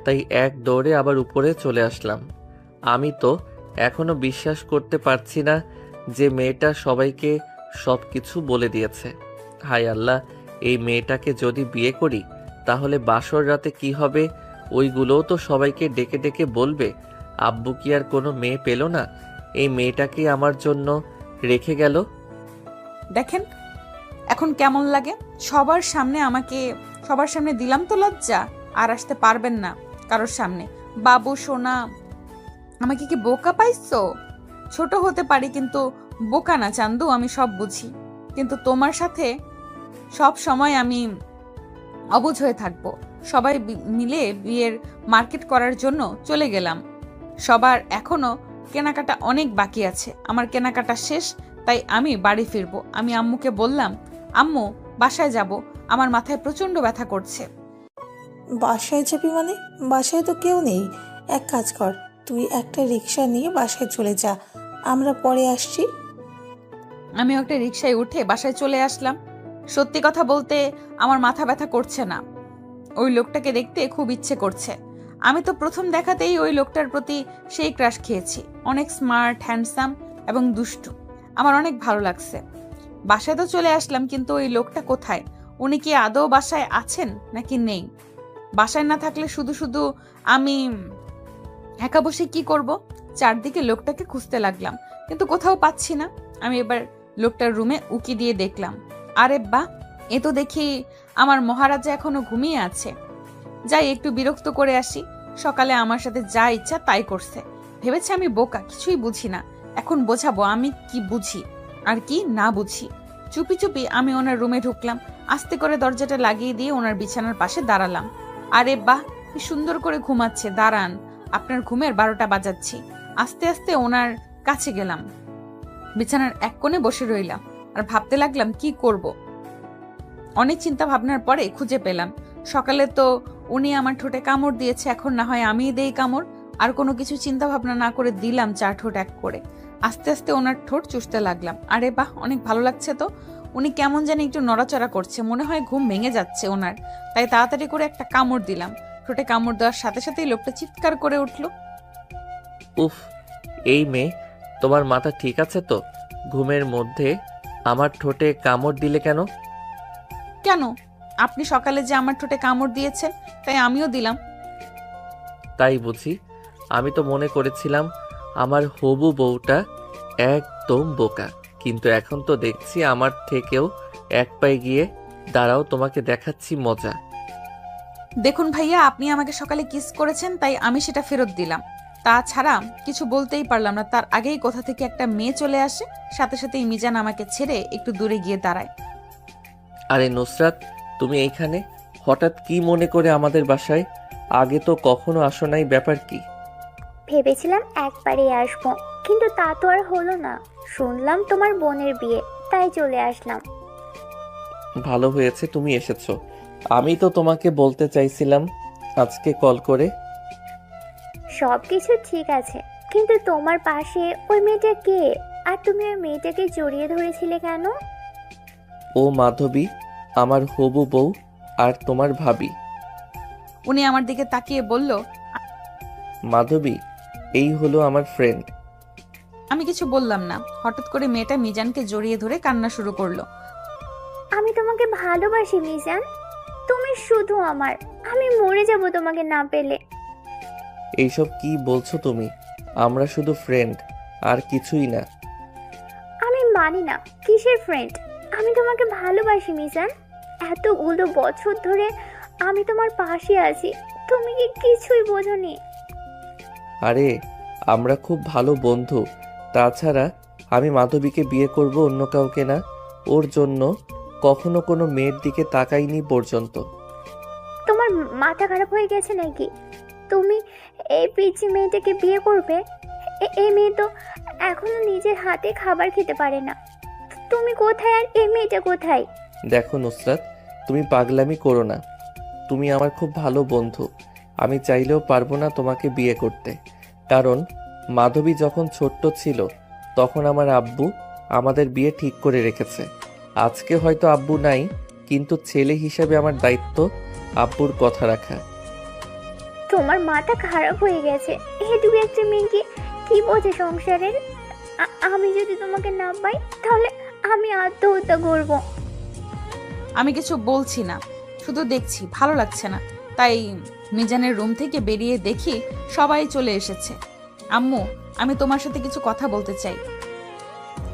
তাই এক দৌড়ে আবার উপরে চলে আসলাম। আমি তো এখনো বিশ্বাস করতে পারছি না যে মেয়েটা সবাইকে সব কিছু বলে দিয়েছে। হায় আল্লাহ, এই মেয়েটাকে যদি বিয়ে করি তাহলে বাসর রাতে কি হবে? ওইগুলোও তো সবাইকে ডেকে ডেকে বলবে। আব্বু কি আর কোনো মেয়ে পেল না? এই মেয়েটাকে আমার জন্য রেখে গেল। দেখেন এখন কেমন লাগে। সবার সামনে দিলাম তো লজ্জা। আর আসতে পারবেন না কারোর সামনে। বাবু সোনা, আমাকে কি বোকা পাইছো? ছোট হতে পারি কিন্তু বোকা না চান্দু, আমি সব বুঝি। কিন্তু তোমার সাথে সব সময় আমি অবুঝ হয়ে থাকবো। সবাই মিলে বিয়ের মার্কেট করার জন্য চলে গেলাম। সবার এখনো কেনাকাটা অনেক বাকি আছে। আমার কেনাকাটা শেষ, তাই আমি বাড়ি ফিরবো। আমি আম্মুকে বললাম, আম্মু বাসায় যাব, আমার মাথায় প্রচন্ড ব্যথা করছে। বাসায় যাবি মানে? বাসায় তো কেউ নেই। এক কাজ কর, তুই একটা রিক্সা নিয়ে বাসায় চলে যা, আমরা পরে আসছি। আমি একটা রিকশায় উঠে বাসায় চলে আসলাম। সত্যি কথা বলতে আমার মাথা ব্যথা করছে না। ওই লোকটাকে দেখতে খুব ইচ্ছে করছে। আমি তো প্রথম দেখাতেই ওই লোকটার প্রতি সেই ক্রাশ খেয়েছি। অনেক স্মার্ট, হ্যান্ডসাম এবং দুষ্টু। আমার অনেক ভালো লাগছে। বাসায় তো চলে আসলাম, কিন্তু ওই লোকটা কোথায়? উনি কি আদৌ বাসায় আছেন নাকি নেই? বাসায় না থাকলে শুধু শুধু আমি একা বসে কি করব? চারদিকে লোকটাকে খুঁজতে লাগলাম, কিন্তু কোথাও পাচ্ছি না। আমি এবার লোকটার রুমে উকি দিয়ে দেখলাম। আরে বাহ, এ তো দেখি আমার মহারাজা এখনো ঘুমিয়ে আছে। যাই একটু বিরক্ত করে আসি। সকালে আমার সাথে যা ইচ্ছা তাই করছে। ভেবেছে আমি বোকা, কিছুই বুঝি না। এখন বোঝাবো আমি কি বুঝি আর কি না বুঝি। চুপি চুপি আমি ওনার রুমে ঢুকলাম। আস্তে করে দরজাটা লাগিয়ে দিয়ে ওনার বিছানার পাশে দাঁড়ালাম। আরে বাহ, কি সুন্দর করে ঘুমাচ্ছে। দাঁড়ান, আপনার ঘুমের 12টা বাজাচ্ছি। আস্তে আস্তে ওনার কাছে গেলাম। বিছানার এক কোণে বসে রইলাম আর ভাবতে লাগলাম কি করব। অনেক চিন্তা ভাবনার পরে খুঁজে পেলাম। সকালে তো উনি আমার ঠোঁটে কামড় দিয়েছে, এখন না হয় আমিই দেই কামড়। আর কোনো কিছু চিন্তা ভাবনা না করে দিলাম 4 ঠোঁট এক করে। আস্তে আস্তে ওনার ঠোঁট চুষতে লাগলাম। আরে বাহ, অনেক ভালো লাগছে তো। উনি কেমন জানি একটু নড়াচড়া করছে, মনে হয় ঘুম ভেঙে যাচ্ছে ওনার। তাই তাড়াতাড়ি করে একটা কামড় দিলাম। ঠোঁটে কামড় দেওয়ার সাথে সাথেই লোকটা চিৎকার করে উঠল। উফ, এই মেয়ে, তোমার মাথা ঠিক আছে তো? ঘুমের মধ্যে আমার ঠোঁটে কামড় দিলে কেন? কেন? আপনি সকালে যে আমার ঠোঁটে কামড় দিয়েছেন, তাই আমিও দিলাম। তাই বুঝি? আমি তো মনে করেছিলাম আমার হবু বউটা একদম বোকা, কিন্তু এখন তো দেখছি আমার থেকেও এক পায়ে গিয়ে। দাঁড়াও, তোমাকে দেখাচ্ছি মজা। দেখুন ভাইয়া, আপনি আমাকে সকালে কিস করেছেন, তাই আমি সেটা ফেরত দিলাম। তাছাড়া কিছু বলতেই পারলাম না, তার আগেই কোথা থেকে একটা মেয়ে চলে আসে। সাথে সাথেই মিজান আমাকে ছেড়ে একটু দূরে গিয়ে দাঁড়ায়। আরে নুসরাত, তুমি এইখানে হঠাৎ কি মনে করে আমাদের বাসায়? আগে তো কখনো আসো নাই, ব্যাপার কি? ভেবেছিলাম একবারেই আসবো, কিন্তু তা তো আর হলো না। শুনলাম তোমার বোনের বিয়ে, তাই চলে আসলাম। ভালো হয়েছে তুমি এসেছো। আমি তো তোমাকে বলতে চাইছিলাম আজকে কল করে। সব কিছু ঠিক আছে, কিন্তু তোমার পাশে ওই মেয়েটা কে? আর তুমি ওই মেয়েটাকে জড়িয়ে ধরেছিলে কেন? ও মাধবী, আমার হবু বউ। আর তোমার ভাবি। উনি আমার দিকে তাকিয়ে বলল, মাধবী, এই হলো আমার ফ্রেন্ড। আমি কিছু বললাম না। হঠাৎ করে মেয়েটা মিজানকে জড়িয়ে ধরে কান্না শুরু করলো। আমি তোমাকে ভালোবাসি মিজান, তুমি শুধু আমার, আমি মরে যাব তোমাকে না পেলে। এইসব কি বলছো তুমি? আমরা শুধু ফ্রেন্ড, আর কিছুই না। আমি মানি না, কিসের ফ্রেন্ড? আমি তোমাকে ভালোবাসি মিজান, এতগুলো বছর ধরে আমি তোমার পাশে আছি, তুমি কি কিছুই বোঝোনি? আরে আমরা খুব ভালো বন্ধু। তাছাড়া আমি মাধবীকে বিয়ে করব, অন্য কাউকে না। ওর জন্য কখনো কোনো মেয়ের দিকে তাকাইনি পর্যন্ত। তোমার মাথা খারাপ হয়ে গেছে নাকি? তুমি এই পিচ্চি মেয়েটাকে বিয়ে করবে? এই মেয়ে তো এখনো নিজের হাতে খাবার খেতে পারে না। তুমি কোথায় আর এই মেয়েটা কোথায়? দেখো নুসরাত, তুমি পাগলামি করো না। তুমি আমার খুব ভালো বন্ধু। আমি চাইলেও পারবো না তোমাকে বিয়ে করতে, কারণ মাধবী যখন ছোট্ট ছিল তখন আমার আব্বু আমাদের বিয়ে ঠিক করে রেখেছে। আজকে হয়তো আব্বু নাই, কিন্তু ছেলে হিসেবে আমার দায়িত্ব আব্বুর কথা রাখা। তোমার মাথা খারাপ হয়ে গেছে। এটুকু একটা মেয়েকে কি বোঝে সংসারের? আমি যদি তোমাকে না পাই তাহলে আমি আত্মহত্যা করব। আমি কিছু বলছি না, শুধু দেখছি, ভালো লাগছে না। তাই মিজানের রুম থেকে বেরিয়ে দেখি সবাই চলে এসেছে। আম্মু, আমি তোমার সাথে কিছু কথা বলতে চাই।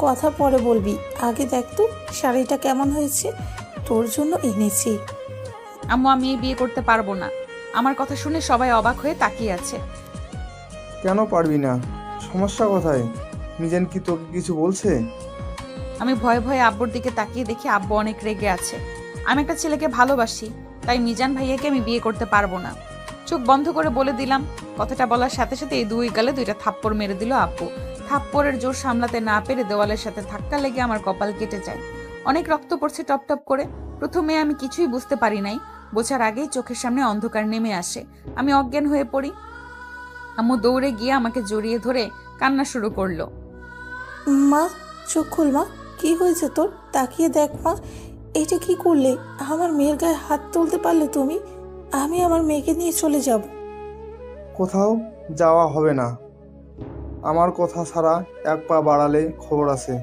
কথা পরে বলবি, আগে দেখ তো শাড়িটা কেমন হয়েছে, তোর জন্য এনেছি। আম্মু, আমি এই বিয়ে করতে পারবো না। আমার কথা শুনে সবাই অবাক হয়ে তাকিয়ে আছে। কেন পারবি না? সমস্যা কোথায়? মিজান কি তোকে কিছু বলছে? আমি ভয়ে ভয়ে আব্বুর দিকে তাকিয়ে দেখি আব্বু অনেক রেগে আছে। আমি একটা ছেলেকে ভালোবাসি, তাই মিজান ভাইয়াকে আমি বিয়ে করতে পারবো না। চোখ বন্ধ করে বলে দিলাম। কথাটা বলার সাথে সাথে এই দুই গালে দুইটা থাপ্পড় মেরে দিল আব্বু। থাপ্পড়ের জোর সামলাতে না পেরে দেওয়ালের সাথে ধাক্কা লেগে আমার কপাল কেটে যায়। অনেক রক্ত পড়ছে টপ টপ করে। প্রথমে আমি কিছুই বুঝতে পারি নাই, বোঝার আগেই চোখের সামনে অন্ধকার নেমে আসে। আমি অজ্ঞান হয়ে পড়ি। আম্মু দৌড়ে গিয়ে আমাকে জড়িয়ে ধরে কান্না শুরু করলো। মা, চোখ খুল মা, কি হয়েছে তোর? তাকিয়ে দেখ মা, এটা কি করলে? আমার মেয়ের গায়ে হাত তুলতে পারলে তুমি? আমি আমার মেয়েকে নিয়ে চলে যাব। কোথাও যাওয়া হবে না। আমার কথা ছাড়া এক পা বাড়ালে খবর আছে।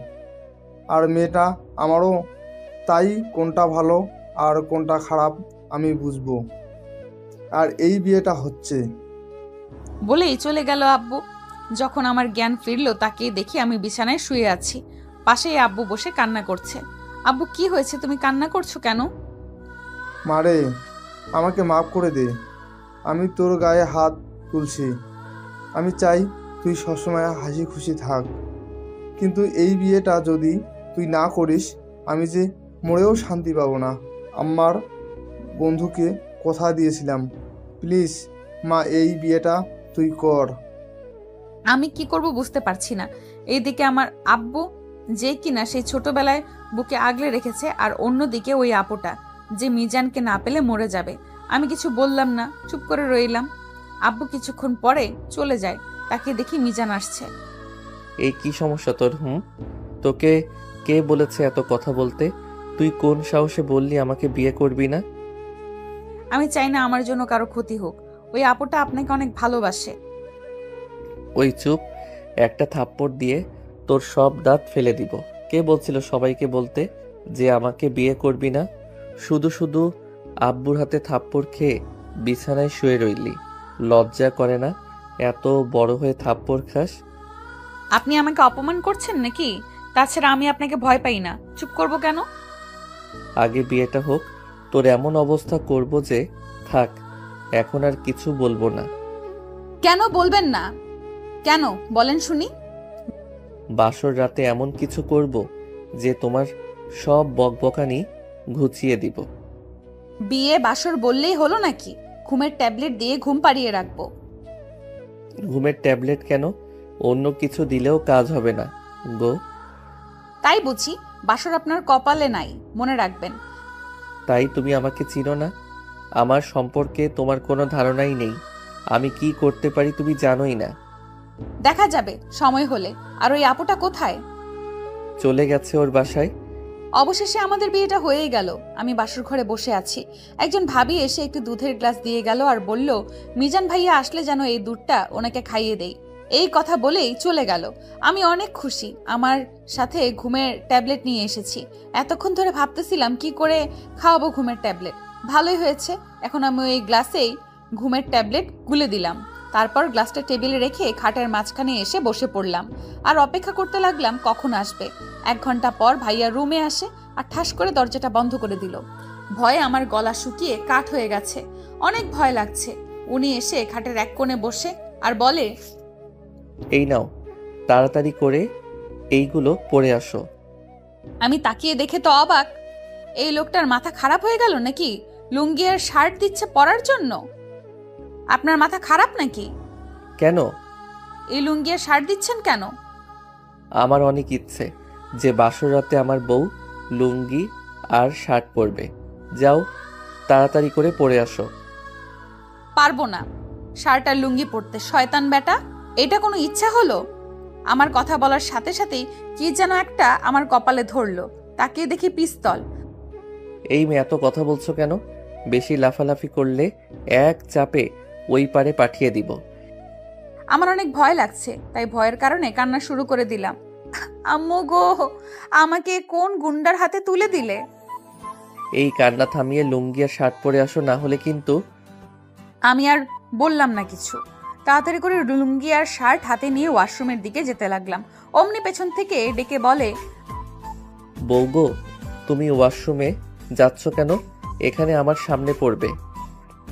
আর মেয়েটা আমারও, তাই কোনটা ভালো আর কোনটা খারাপ আমি বুঝবো। আর এই বিয়েটা হচ্ছে। বলেই চলে গেল আব্বু। যখন আমার জ্ঞান ফিরলো তাকিয়ে দেখি আমি বিছানায় শুয়ে আছি। পাশেই আব্বু বসে কান্না করছে। আব্বু, কি হয়েছে? তুমি কান্না করছো কেন? মারে, আমাকে মাফ করে দে। আমি তোর গায়ে হাত তুলছি। আমি চাই তুই সবসময় হাসি খুশি থাক। কিন্তু এই বিয়েটা যদি তুই না করিস, আমি যে মরেও শান্তি পাবো না। আমার বন্ধুকে কথা দিয়েছিলাম। প্লিজ মা, এই বিয়েটা তুই কর। আমি কি করব বুঝতে পারছি না। এইদিকে আমার আব্বু, যে কিনা সেই ছোটবেলায় বুকে আগলে রেখেছে, আর অন্যদিকে ওই আপুটা যে মিজানকে না পেলে মরে যাবে। আমি কিছু বললাম না, চুপ করে রইলাম। আব্বু কিছুক্ষণ পরে চলে যায়। তাকে দেখি মিজান আসছে। এই কি সমস্যা তোর? তোকে কে বলেছে এত কথা বলতে? তুই কোন সাহসে বললি আমাকে বিয়ে করবি না? আমি চাই না আমার জন্য কারো ক্ষতি হোক। ওই আপুটা আপনাকে অনেক ভালোবাসে। ওই চুপ, একটা থাপ্পড় দিয়ে তোর সব দাঁত ফেলে দিব। কে বলছিল সবাইকে বলতে যে আমাকে বিয়ে করবি না? শুধু শুধু আব্বুর হাতে থাপ্পড় খেয়ে বিছানায় শুয়ে রইলি। লজ্জা করে না এত বড় হয়ে থাপ্পড় খাস? আপনি আমাকে অপমান করছেন নাকি? তাছাড়া আমি আপনাকে ভয় পাই না। চুপ করব কেন? আগে বিয়েটা হোক, তোর এমন অবস্থা করব যে থাক, এখন আর কিছু বলবো না। কেন বলবেন না? কেন বলেন শুনি। বাসর রাতে এমন কিছু করব যে তোমার সব বকবকানি ঘুচিয়ে দিব। বিয়ে বাসর বললেই হলো নাকি? ঘুমের ট্যাবলেট দিয়ে ঘুম পাড়িয়ে রাখবো। ঘুমের ট্যাবলেট কেন? অন্য কিছু দিলেও কাজ হবে না গো। তাই বুঝি বাসর আপনার কপালে নাই, মনে রাখবেন। তাই তুমি আমাকে চিনো না? আমার সম্পর্কে তোমার কোনো ধারণাই নেই। আমি কি করতে পারি তুমি জানোই না। দেখা যাবে সময় হলে। আর ওই আপুটা কোথায়? চলে গেছে ওর বাসায়। অবশেষে আমাদের বিয়েটা হয়েই গেল। আমি বাসর ঘরে বসে আছি, একজন ভাবি এসে একটু দুধের গ্লাস দিয়ে গেল আর বলল, মিজান ভাইয়া আসলে যেন এই দুধটা ওনাকে খাইয়ে দেই। এই কথা বলেই চলে গেল। আমি অনেক খুশি, আমার সাথে ঘুমের ট্যাবলেট নিয়ে এসেছি। এতক্ষণ ধরে ভাবতেছিলাম কি করে খাওয়াবো ঘুমের ট্যাবলেট। ভালোই হয়েছে, এখন আমি ওই গ্লাসেই ঘুমের ট্যাবলেট গুলে দিলাম। তারপর গ্লাসটা টেবিলে রেখে খাটের মাঝখানে এসে বসে পড়লাম আর অপেক্ষা করতে লাগলাম কখন আসবে। 1 ঘন্টা পর ভাইয়া রুমে আসে আর ঠাস করে দরজাটা বন্ধ করে দিল। ভয়ে আমার গলা শুকিয়ে কাঠ হয়ে গেছে, অনেক ভয় লাগছে। উনি এসে খাটের এক কোণে বসে আর বলে, এই নাও, তাড়াতাড়ি করে এইগুলো পরে আসো। আমি তাকিয়ে দেখে তো অবাক, এই লোকটার মাথা খারাপ হয়ে গেল নাকি? লুঙ্গি আর শার্ট দিচ্ছে পরার জন্য। আপনার মাথা খারাপ নাকি? কেন? এই লুঙ্গি আর শার্ট দিচ্ছেন কেন? আমার অনেক ইচ্ছে যে বাসর রাতে আমার বউ লুঙ্গি আর শার্ট পরবে। যাও, তাড়াতাড়ি করে পরে আসো। পারবো না শার্ট আর লুঙ্গি পরতে, শয়তান বেটা। এটা কোনো ইচ্ছা হলো? আমার কথা বলার সাথে সাথেই কি যেন একটা আমার কপালে ধরলো। তাকিয়ে দেখি পিস্তল। এই মেয়ে, এত কথা বলছো কেন? বেশি লাফালাফি করলে এক চাপে ওই পারে পাঠিয়ে দিব। আমার অনেক ভয় লাগছে, তাই ভয়ের কারণে কান্না শুরু করে দিলাম। আম্মু গো, আমাকে কোন গুন্ডার হাতে তুলে দিলে? এই কান্না থামিয়ে লুঙ্গি আর শার্ট পরে আসো, না হলে কিন্তু। আমি আর বললাম না কিছু। তাড়াতাড়ি করে লুঙ্গি আর শার্ট হাতে নিয়ে ওয়াশরুমের দিকে যেতে লাগলাম। অমনি পেছন থেকে ডেকে বলে, বউ গো, তুমি ওয়াশরুমে যাচ্ছ কেন? এখানে আমার সামনে পড়বে।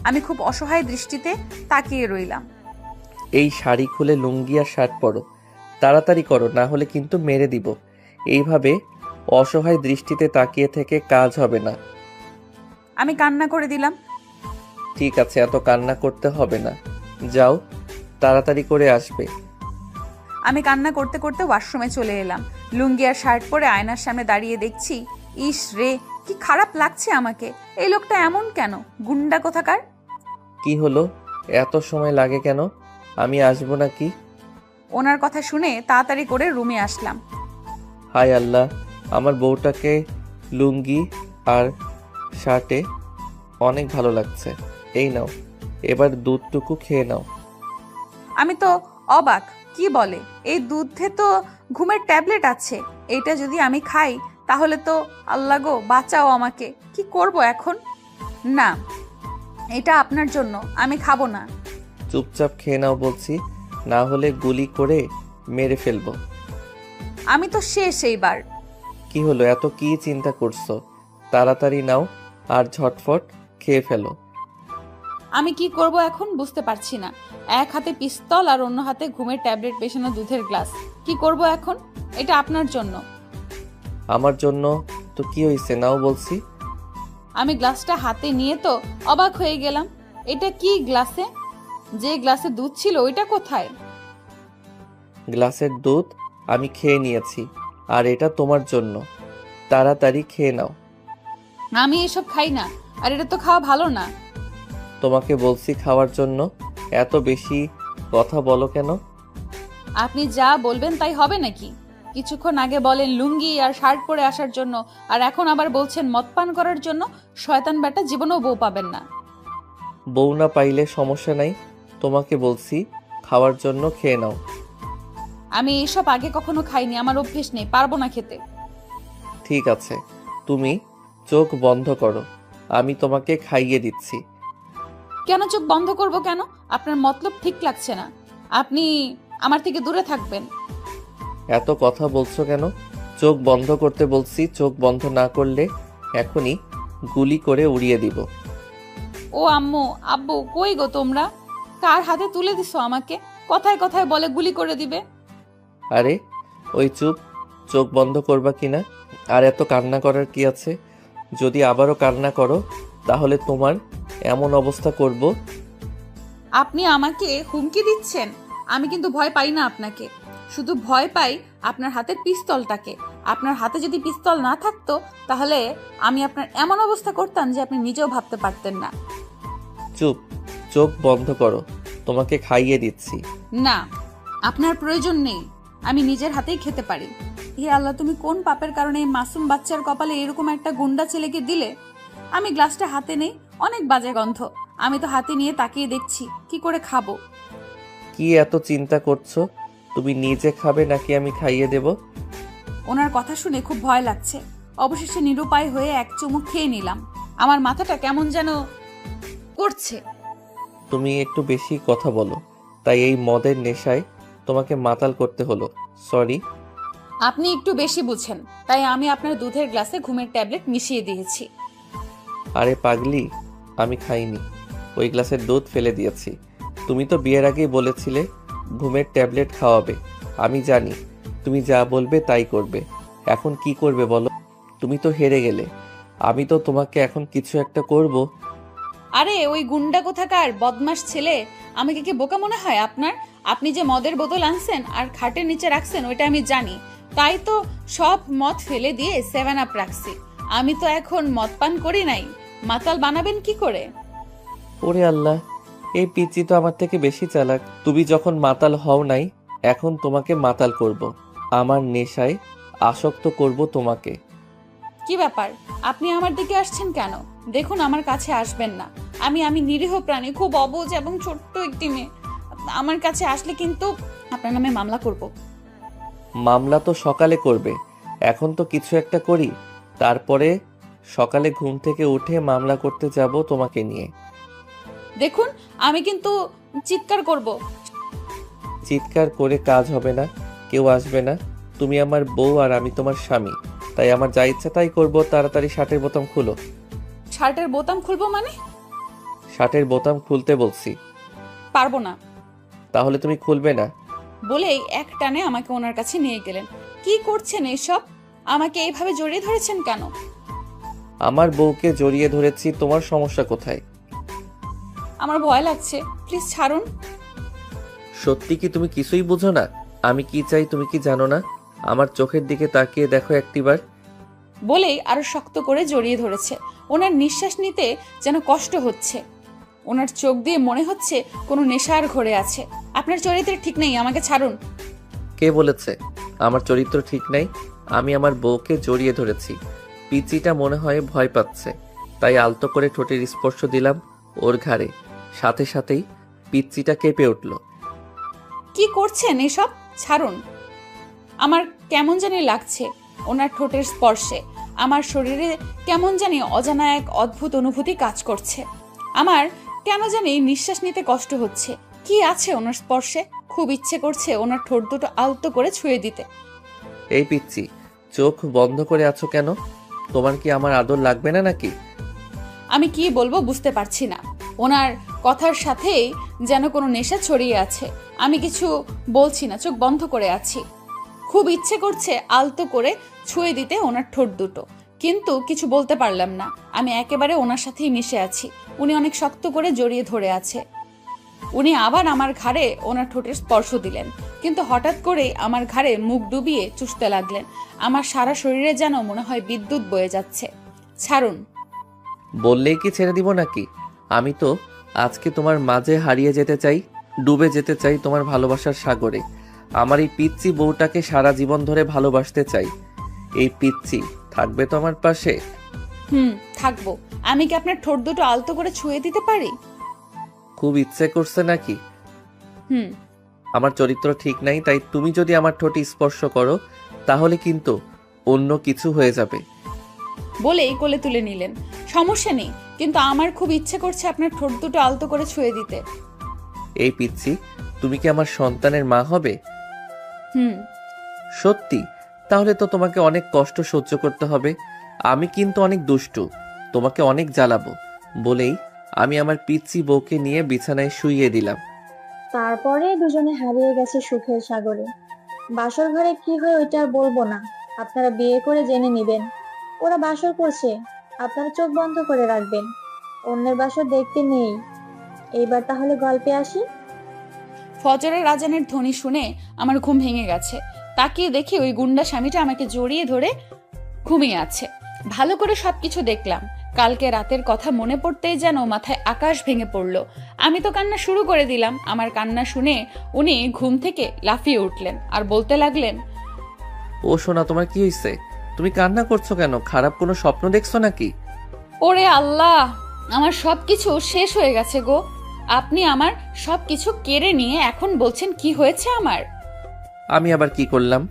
আমি খুব অসহায় দৃষ্টিতে তাকিয়ে রইলাম। এই শাড়ি খুলে লুঙ্গি আর শার্ট পরো, তাড়াতাড়ি করো, না হলে কিন্তু মেরে দিব। এইভাবে অসহায় দৃষ্টিতে তাকিয়ে থেকে কাজ হবে না। আমি কান্না করে দিলাম। ঠিক আছে, এত কান্না করতে হবে না, যাও, তাড়াতাড়ি করে আসবে। আমি কান্না করতে করতে ওয়াশরুমে চলে এলাম। লুঙ্গি আর শার্ট পরে আয়নার সামনে দাঁড়িয়ে দেখছি, ইস রে, কি খারাপ লাগছে আমাকে। এই লোকটা এমন কেন? গুন্ডা কোথাকার। কি হলো, এত সময় লাগে কেন? আমি আসবো নাকি? ওনার কথা শুনে তাড়াতাড়ি করে রুমে আসলাম। হায় আল্লাহ, আমার বউটাকে লুঙ্গি আর শার্টে অনেক ভালো লাগছে। এই নাও, এবার দুধটুকু খেয়ে নাও। আমি তো অবাক, কি বলে? এই দুধে তো ঘুমের ট্যাবলেট আছে। এইটা যদি আমি খাই তাহলে তো, আল্লাহ গো বাঁচাও আমাকে। কি করব এখন? না, এটা আপনার জন্য, আমি খাবো না। চুপচাপ খেয়ে নাও বলছি, না হলে গুলি করে মেরে ফেলবো। আমি তো শেষ এইবার। কি হলো, এত কি চিন্তা করছো? তাড়াতাড়ি নাও আর ঝটফট খেয়ে ফেলো। আমি কি করব এখন বুঝতে পারছি না। এক হাতে পিস্তল আর অন্য হাতে ঘুমের ট্যাবলেট পেছানো দুধের গ্লাস। কি করব এখন? এটা আপনার জন্য। আমার জন্য তো কি হয়েছে, নাও বলছি। আমি গ্লাসটা হাতে নিয়ে তো অবাক হয়ে গেলাম। এটা কি গ্লাসে? যে গ্লাসে দুধ ছিল ওইটা কোথায়? গ্লাসের দুধ আমি খেয়ে নিয়েছি, আর এটা তোমার জন্য। তাড়াতাড়ি খেয়ে নাও। আমি এসব খাই না, আর এটা তো খাওয়া ভালো না। তোমাকে বলছি খাওয়ার জন্য, এত বেশি কথা বলো কেন? আপনি যা বলবেন তাই হবে নাকি? কিছুক্ষণ আগে বলেন লুঙ্গি আর শার্ট পরে আসার জন্য, আর এখন আবার বলছেন মদ পান করার জন্য। শয়তান বেটা, জীবনেও বউ পাবেন না। বউ না পাইলে সমস্যা নাই, তোমাকে বলছি খাওয়ার জন্য, খেয়ে নাও। আমি এসব আগে কখনো খাইনি, আমার অভ্যেস নেই, পারবো না খেতে। ঠিক আছে, তুমি চোখ বন্ধ করো, আমি তোমাকে খাইয়ে দিচ্ছি। কেন চোখ বন্ধ করব কেন? আপনার মতলব ঠিক লাগছে না। আপনি আমার থেকে দূরে থাকবেন। এত কথা বলছো কেন? চোখ বন্ধ করতে বলছি, চোখ বন্ধ না করলে এখনই গুলি করে উড়িয়ে দিব। ও আম্মু, আব্বু, কই গো তোমরা? কার হাতে তুলে দিছো আমাকে? কথায় কথায় বলে গুলি করে দিবে। আরে ওই চুপ, চোখ বন্ধ করবা কিনা? আর এত কান্না করার কি আছে? যদি আবারও কান্না করো তাহলে তোমার এমন অবস্থা করব। আপনি আমাকে হুমকি দিচ্ছেন? আমি কিন্তু ভয় পাই না আপনাকে, শুধু ভয় পাই আপনার হাতের পিস্তলটাকে। আপনার হাতে যদি পিস্তল না থাকতো তাহলে আমি আপনার এমন অবস্থা করতাম যে আপনি নিজেও ভাবতে পারতেন না। চুপ, চোখ বন্ধ করো, তোমাকে খাইয়ে দিচ্ছি। না, আপনার প্রয়োজন নেই, আমি নিজের হাতেই খেতে পারি। হে আল্লাহ, তুমি কোন পাপের কারণে এই মাসুম বাচ্চার কপালে এরকম একটা গুন্ডা ছেলেকে দিলে? আমি গ্লাসটা হাতে নেই, অনেক বাজে গন্ধ। আমি তো হাতে নিয়ে তাকিয়ে দেখছি, কি করে খাবো? কি এত চিন্তা করছো? তুমি নিজে খাবে নাকি আমি খাইয়ে দেব? ওনার কথা শুনে খুব ভয় লাগছে। অবশেষে নিরুপায় হয়ে এক চুমুক খেয়ে নিলাম। আমার মাথাটা কেমন যেন করছে। তুমি একটু বেশি কথা বলো, তাই এই মদের নেশায় তোমাকে মাতাল করতে হলো। সরি। আপনি একটু বেশি বুঝেন, তাই আমি আপনার দুধের গ্লাসে ঘুমের ট্যাবলেট মিশিয়ে দিয়েছি। আরে পাগলি, আমি খাইনি, ওই গ্লাসের দুধ ফেলে দিয়েছি। তুমি তো বিয়ের আগেই বলেছিলে ঘুমের ট্যাবলেট খাওয়াবে। আমি জানি তুমি যা বলবে তাই করবে। এখন কি করবে বলো? তুমি তো হেরে গেলে, আমি তো তোমাকে এখন কিছু একটা করব। আরে ওই গুন্ডা কোথাকার বদমাশ ছেলে, আমাকে কি বোকা মনে হয় আপনার? আপনি যে মদের বোতল আনছেন আর খাটের নিচে রাখছেন ওইটা আমি জানি, তাই তো সব মদ ফেলে দিয়ে 7 আপ রাখছি। আমি তো এখন মদ পান করি নাই, মাতাল বানাবেন কি করে? ওরে আল্লাহ, এই পিচ্চি তো আমার থেকে বেশি চালাক। তুমি যখন মাতাল হও নাই, এখন তোমাকে মাতাল করব। আমার নেশায় আসক্ত করব তোমাকে। কি ব্যাপার, আপনি আমার দিকে আসছেন কেন? দেখুন, আমার কাছে আসবেন না। আমি নিরীহ প্রাণী, খুব অবুঝ এবং ছোট্ট একটি মেয়ে। আমার কাছে আসলে কিন্তু আপনার নামে মামলা করব। মামলা তো সকালে করবে, এখন তো কিছু একটা করি, তারপরে সকালে ঘুম থেকে উঠে মামলা করতে যাব তোমাকে নিয়ে। দেখুন, আমি কিন্তু চিৎকার করব। চিৎকার করে কাজ হবে না, কেউ আসবে না। তুমি আমার বউ আর আমি তোমার স্বামী, তাই আমার যা ইচ্ছা তাই করবো। তাড়াতাড়ি শার্টের বোতাম খুলো। শার্টের বোতাম খুলবো মানে? শার্টের বোতাম খুলতে বলছি। পারবো না। তাহলে তুমি খুলবে না? বলেই এক টানে আমাকে ওনার কাছে নিয়ে গেলেন। কি করছেন এসব? আমাকে এইভাবে জড়িয়ে ধরেছেন কেন? আমার বউকে জড়িয়ে ধরেছি, তোমার সমস্যা কোথায়? আমার ভয় লাগছে, প্লিজ ছাড়ুন। সত্যি কি তুমি কিছুই বুঝো না? আমি কি চাই তুমি কি জানো না? আমার চোখের দিকে তাকিয়ে দেখো একটিবার। বলেই আরো শক্ত করে জড়িয়ে ধরেছে। ওনার নিঃশ্বাস নিতে যেন কষ্ট হচ্ছে। ওনার চোখ দিয়ে মনে হচ্ছে কোনো নেশার ঘরে আছে। আপনার চরিত্রে ঠিক নেই, আমাকে ছাড়ুন। কে বলেছে আমার চরিত্র ঠিক নাই? আমি আমার বউকে জড়িয়ে ধরেছি। পিচিটা মনে হয় ভয় পাচ্ছে, তাই আলতো করে ঠোঁটের স্পর্শ দিলাম ওর ঘাড়ে। সাথে সাথেই পিচ্চিটা কেঁপে উঠল। কি করছেন এসব? ছাড়ুন। আমার কেমন জানি লাগছে ওনার ঠোঁটের স্পর্শে। আমার শরীরে কেমন জানি অজানা এক অদ্ভুত অনুভূতি কাজ করছে। আমার কেন জানি নিঃশ্বাস নিতে কষ্ট হচ্ছে। কি আছে ওনার স্পর্শে? খুব ইচ্ছে করছে ওনার ঠোঁট দুটো আলতো করে ছুঁয়ে দিতে। এই পিচ্চি, চোখ বন্ধ করে আছো কেন? তোমার কি আমার আদর লাগবে না নাকি? আমি কি বলবো বুঝতে পারছি না। ওনার কথার সাথেই যেন কোনো নেশা ছড়িয়ে আছে। আমি কিছু বলছি না, চোখ বন্ধ করে আছি। খুব ইচ্ছে করছে আলতো করে ছুঁয়ে দিতে ওনার ঠোঁট দুটো, কিন্তু কিছু বলতে পারলাম না। আমি একেবারে ওনার সাথেই মিশে আছি। উনি অনেক শক্ত করে জড়িয়ে ধরে আছে। উনি আবার আমার ঘাড়ে ওনার ঠোঁটের স্পর্শ দিলেন, কিন্তু হঠাৎ করেই আমার ঘাড়ে মুখ ডুবিয়ে চুষতে লাগলেন। আমার সারা শরীরে যেন মনে হয় বিদ্যুৎ বয়ে যাচ্ছে। ছাড়ুন। বললেই কি ছেড়ে দিব নাকি? আমি তো আজকে তোমার মাঝে হারিয়ে যেতে চাই, ডুবে যেতে চাই তোমার ভালোবাসার সাগরে। আমার এই পিচ্চি বউটাকে সারা জীবন ধরে ভালোবাসতে চাই। এই পিচ্চি থাকবে তো আমার পাশে? থাকবো। আমি কি আপনার ঠোঁট দুটো আলতো করে ছুঁয়ে দিতে পারি? খুব ইচ্ছে করছে নাকি? হুম। আমার চরিত্র ঠিক নাই, তাই তুমি যদি আমার ঠোঁটে স্পর্শ করো তাহলে কিন্তু অন্য কিছু হয়ে যাবে। বলেই কোলে তুলে নিলেন। সমস্যা নেই, কিন্তু আমার খুব ইচ্ছে করছে আপনার ঠোঁট দুটো আলতো করে ছুঁয়ে দিতে। এই পিচ্চি, তুমি কি আমার সন্তানের মা হবে? সত্যি? তাহলে তো তোমাকে অনেক কষ্ট সহ্য করতে হবে। আমি কিন্তু অনেক দুষ্টু, তোমাকে অনেক জ্বালাবো। বলেই আমি আমার পিচ্চি বউকে নিয়ে বিছানায় শুইয়ে দিলাম। তারপরে দুজনে হারিয়ে গেছে সুখের সাগরে। বাসর ঘরে কি হয় ওইটা আর বলবো না, আপনারা বিয়ে করে জেনে নিবেন। ওরা বাসর করছে, আপনারা চোখ বন্ধ করে রাখবেন, অন্যের বাসর দেখতে নেই। এইবার তাহলে গল্পে আসি। ফজরের আজানের ধ্বনি শুনে আমার ঘুম ভেঙে গেছে। তাকিয়ে দেখি ওই গুন্ডা স্বামীটা আমাকে জড়িয়ে ধরে ঘুমিয়ে আছে। ভালো করে সবকিছু দেখলাম। কালকে রাতের কথা মনে পড়তেই যেন মাথায় আকাশ ভেঙে পড়লো। আমি তো কান্না শুরু করে দিলাম। আমার কান্না শুনে উনি ঘুম থেকে লাফিয়ে উঠলেন আর বলতে লাগলেন, ও সোনা, তোমার কি হয়েছে? তুমি কান্না করছো কেন? খারাপ কোনো স্বপ্ন দেখছো নাকি? ওরে আল্লাহ, আমার সবকিছু শেষ হয়ে গেছে গো। আপনি আমার সবকিছু কেড়ে নিয়ে এখন বলছেন কি হয়েছে আমার? আমি আবার কি করলাম?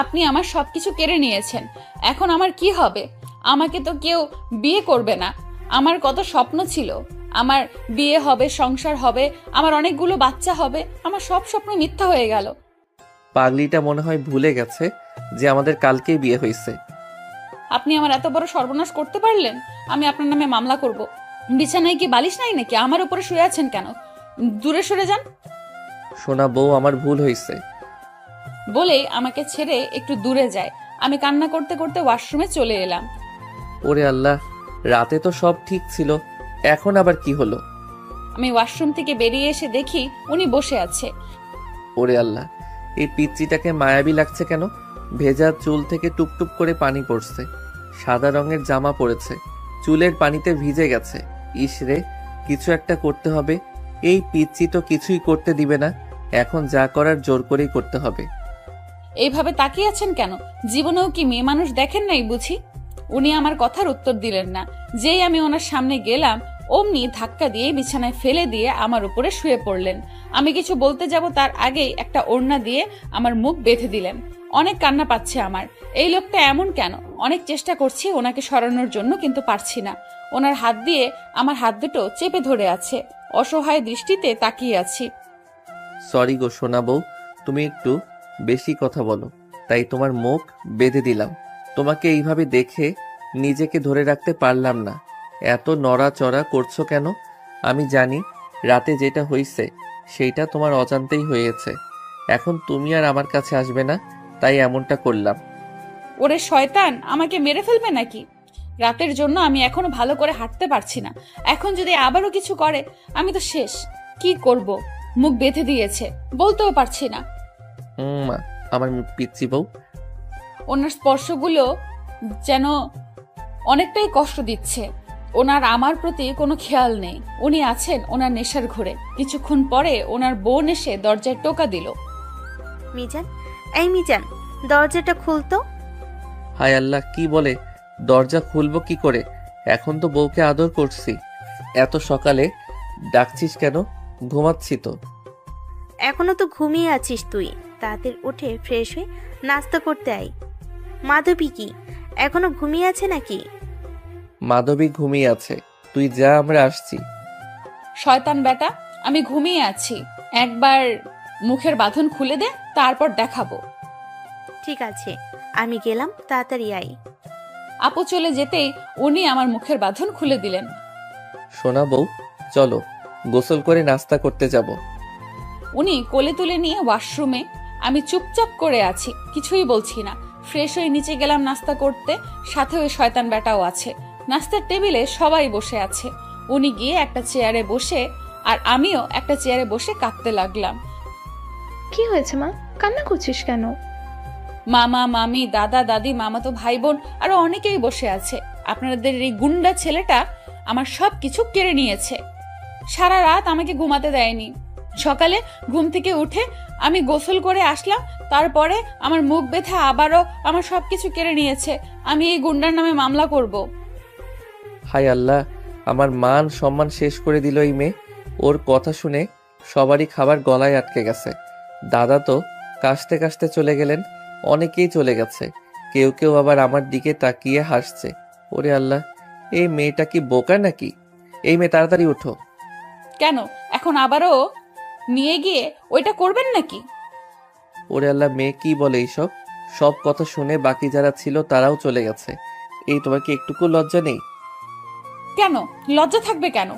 আপনি আমার সবকিছু কেড়ে নিয়েছেন, এখন আমার কি হবে? আমাকে তো কেউ বিয়ে করবে না। আমার কত স্বপ্ন ছিল, আমার বিয়ে হবে, সংসার হবে, আমার অনেকগুলো বাচ্চা হবে। আমার সব স্বপ্ন মিথ্যা হয়ে গেল। পাগলিটা মনে হয় ভুলে গেছে যে আমাদের কালকেই বিয়ে হয়েছে। আপনি আমার এত বড় সর্বনাশ করতে পারলেন? আমি আপনার নামে মামলা করব। বিছানায় কি বালিশ নাই নাকি? আমার উপরে শুয়ে আছেন কেন? দূরে সরে যান। সোনা বউ, আমার ভুল হয়েছে। বলেই আমাকে ছেড়ে একটু দূরে যায়। আমি কান্না করতে করতে ওয়াশরুমে চলে এলাম। ওরে আল্লাহ, রাতে তো সব ঠিক ছিল, এখন আবার কি হলো? আমি ওয়াশরুম থেকে বেরিয়ে এসে দেখি উনি বসে আছে। ওরে আল্লাহ, এই পিচ্চিটাকে মায়াবী লাগছে কেন? ভেজা চুল থেকে টুপটুপ করে পানি পড়ছে, সাদা রঙের জামা পরেছে, চুলের পানিতে ভিজে গেছে। ইসরে, কিছু একটা করতে হবে। এই পিচ্চি তো কিছুই করতে দিবে না, এখন যা করার জোর করেই করতে হবে। এইভাবে তাকিয়ে আছেন কেন? জীবনেও কি মেয়ে মানুষ দেখেন নাই বুঝি? উনি আমার কথার উত্তর দিলেন না। যেই আমি ওনার সামনে গেলাম, অমনি ধাক্কা দিয়ে বিছানায় ফেলে দিয়ে আমার উপরে শুয়ে পড়লেন। আমি কিছু বলতে যাব তার আগেই একটা ওড়না দিয়ে আমার মুখ বেঁধে দিলেন। অনেক কান্না পাচ্ছে আমার। এই লোকটা এমন কেন? অনেক চেষ্টা করছি ওনাকে সরানোর জন্য, কিন্তু পারছি না। ওনার হাত দিয়ে আমার হাত দুটো চেপে ধরে আছে। অসহায় দৃষ্টিতে তাকিয়ে আছি। সরি গো সোনা বউ, তুমি একটু বেশি কথা বলো, তাই তোমার মুখ বেঁধে দিলাম। তোমাকে এইভাবে দেখে নিজেকে ধরে রাখতে পারলাম না। এত নড়াচড়া করছো কেন? আমি জানি রাতে যেটা হয়েছে সেইটা তোমার অজান্তেই হয়েছে। এখন তুমি আর আমার কাছে আসবে না, তাই এমনটা করলাম। ওরে শয়তান, আমাকে মেরে ফেলবে নাকি? রাতের জন্য আমি এখনো ভালো করে হাঁটতে পারছি না। এখন যদি আবারও কিছু করে, আমি তো শেষ। কি করব? মুখ বেঁধে দিয়েছে, বলতেও পারছি না। মা, আমার পিচ্চি বউ। ওনার স্পর্শগুলো যেন অনেকটাই কষ্ট দিচ্ছে। ওনার আমার প্রতি কোনো খেয়াল নেই। উনি আছেন ওনার নেশার ঘরে। কিছুক্ষণ পরে ওনার বোন এসে দরজায় টোকা দিল। মিজান, এই মিজান, দরজাটা খুলতো। হায় আল্লাহ, কি বলে? দরজা খুলবো কি করে? এখন তো বউকে আদর করছি। এত সকালে ডাকছিস কেন? ঘুমাচ্ছি তো। এখনো তো ঘুমিয়ে আছিস তুই? তাড়াতাড়ি উঠে ফ্রেশ হয়ে নাস্তা করতে আয়। মাধবী কি এখনো ঘুমিয়ে আছে নাকি? মাধবী ঘুমিয়ে আছে, তুই যা, আমরা আসছি। শয়তান বেটা, আমি ঘুমিয়ে আছি। একবার মুখের বাঁধন খুলে দে, তারপর দেখাবো। ঠিক আছে, আমি গেলাম, তাড়াতাড়ি আয়। আপু চলে যেতেই উনি আমার মুখের বাঁধন খুলে দিলেন। সোনা বউ, চলো গোসল করে নাস্তা করতে যাব। উনি কোলে তুলে নিয়ে ওয়াশরুমে। আমি চুপচাপ করে আছি, কিছুই বলছি না। ফ্রেশ হয়ে নিচে গেলাম নাস্তা করতে। সাথে ওই শয়তান বেটাও আছে। নাস্তার টেবিলে সবাই বসে আছে। উনি গিয়ে একটা চেয়ারে বসে, আর আমিও একটা চেয়ারে বসে কাঁদতে লাগলাম। কি হয়েছে মা? কান্না করছিস কেন? মামা, মামি, দাদা, দাদি, মামাতো ভাই বোন আরো অনেকেই বসে আছে। আপনাদের এই গুন্ডা ছেলেটা আমার সব কিছু কেড়ে নিয়েছে। সারা রাত আমাকে ঘুমাতে দেয়নি। সকালে ঘুম থেকে উঠে আমি গোসল করে আসলাম, তারপরে আমার মুখ বেঁধে আবারও আমার সবকিছু কেড়ে নিয়েছে। আমি এই গুন্ডার নামে মামলা করব। হায় আল্লাহ, আমার মান সম্মান শেষ করে দিল এই মেয়ে। ওর কথা শুনে সবারই খাবার গলায় আটকে গেছে। দাদা তো কাশতে কাশতে চলে গেলেন, অনেকেই চলে গেছে। কেউ কেউ আবার আমার দিকে তাকিয়ে হাসছে। ওরে আল্লাহ, এই মেয়েটা কি বোকা নাকি? এই মেয়ে, তাড়াতাড়ি উঠো। কেন এখন আবারও নিয়ে গিয়ে ওইটা করবেন নাকি? ওরে আল্লাহ, মেয়ে কি বলে এইসব? সব কথা শুনে বাকি যারা ছিল তারাও চলে গেছে। এই, তোমার কি একটুকু লজ্জা নেই? কেন লজ্জা থাকবে কেন?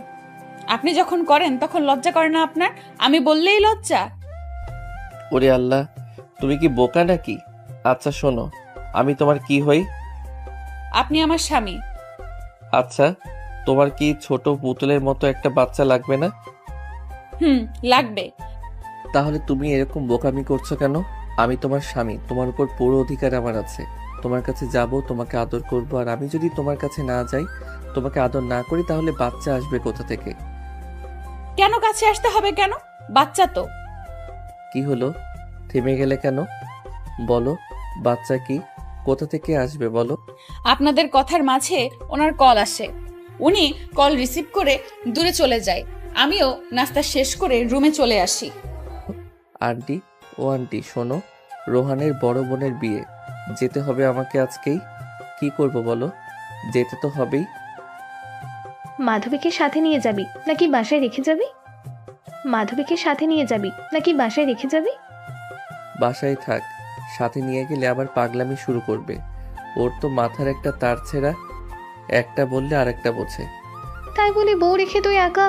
আপনি যখন করেন তখন লজ্জা করে না আপনার? আমি বললেই লজ্জা? ওরে আল্লাহ, তুমি কি বোকা নাকি? আচ্ছা শোনো, আমি তোমার কি হই? আপনি আমার স্বামী। আচ্ছা, তোমার কি ছোট পুতুলের মতো একটা বাচ্চা লাগবে না? লাগবে। তাহলে তুমি এরকম বোকামি করছো কেন? আমি তোমার স্বামী, তোমার উপর পুরো অধিকার আমার আছে। তোমার কাছে যাব, তোমাকে আদর করব। আর আমি যদি তোমার কাছে না যাই, তোমাকে আদর না করি, তাহলে বাচ্চা আসবে কোথা থেকে? কেন কাছে আসতে হবে কেন? বাচ্চা তো। কি হলো, থেমে গেলে কেন? বলো, বাচ্চা কি কোথা থেকে আসবে বলো? আপনাদের কথার মাঝে ওনার কল আসে। উনি কল রিসিভ করে দূরে চলে যায়। আমিও নাস্তা শেষ করে রুমে চলে আসি। আন্টি, ও আন্টি শোনো, রোহানের বড় বোনের বিয়ে, যেতে হবে আমাকে আজকেই। কি করব বলো? যেতে তো হবেই। মাধবীকে সাথে নিয়ে যাবি নাকি বাসায় রেখে যাবি? মাধবীকে সাথে নিয়ে যাবি নাকি বাসায় রেখে যাবি? বাসায় থাক, সাথে নিয়ে গেলে আবার পাগলামি শুরু করবে। ওর তো মাথার একটা তার ছেঁড়া, একটা বললে আরেকটা বোঝে। তাই বলে বউ রেখে তুই একা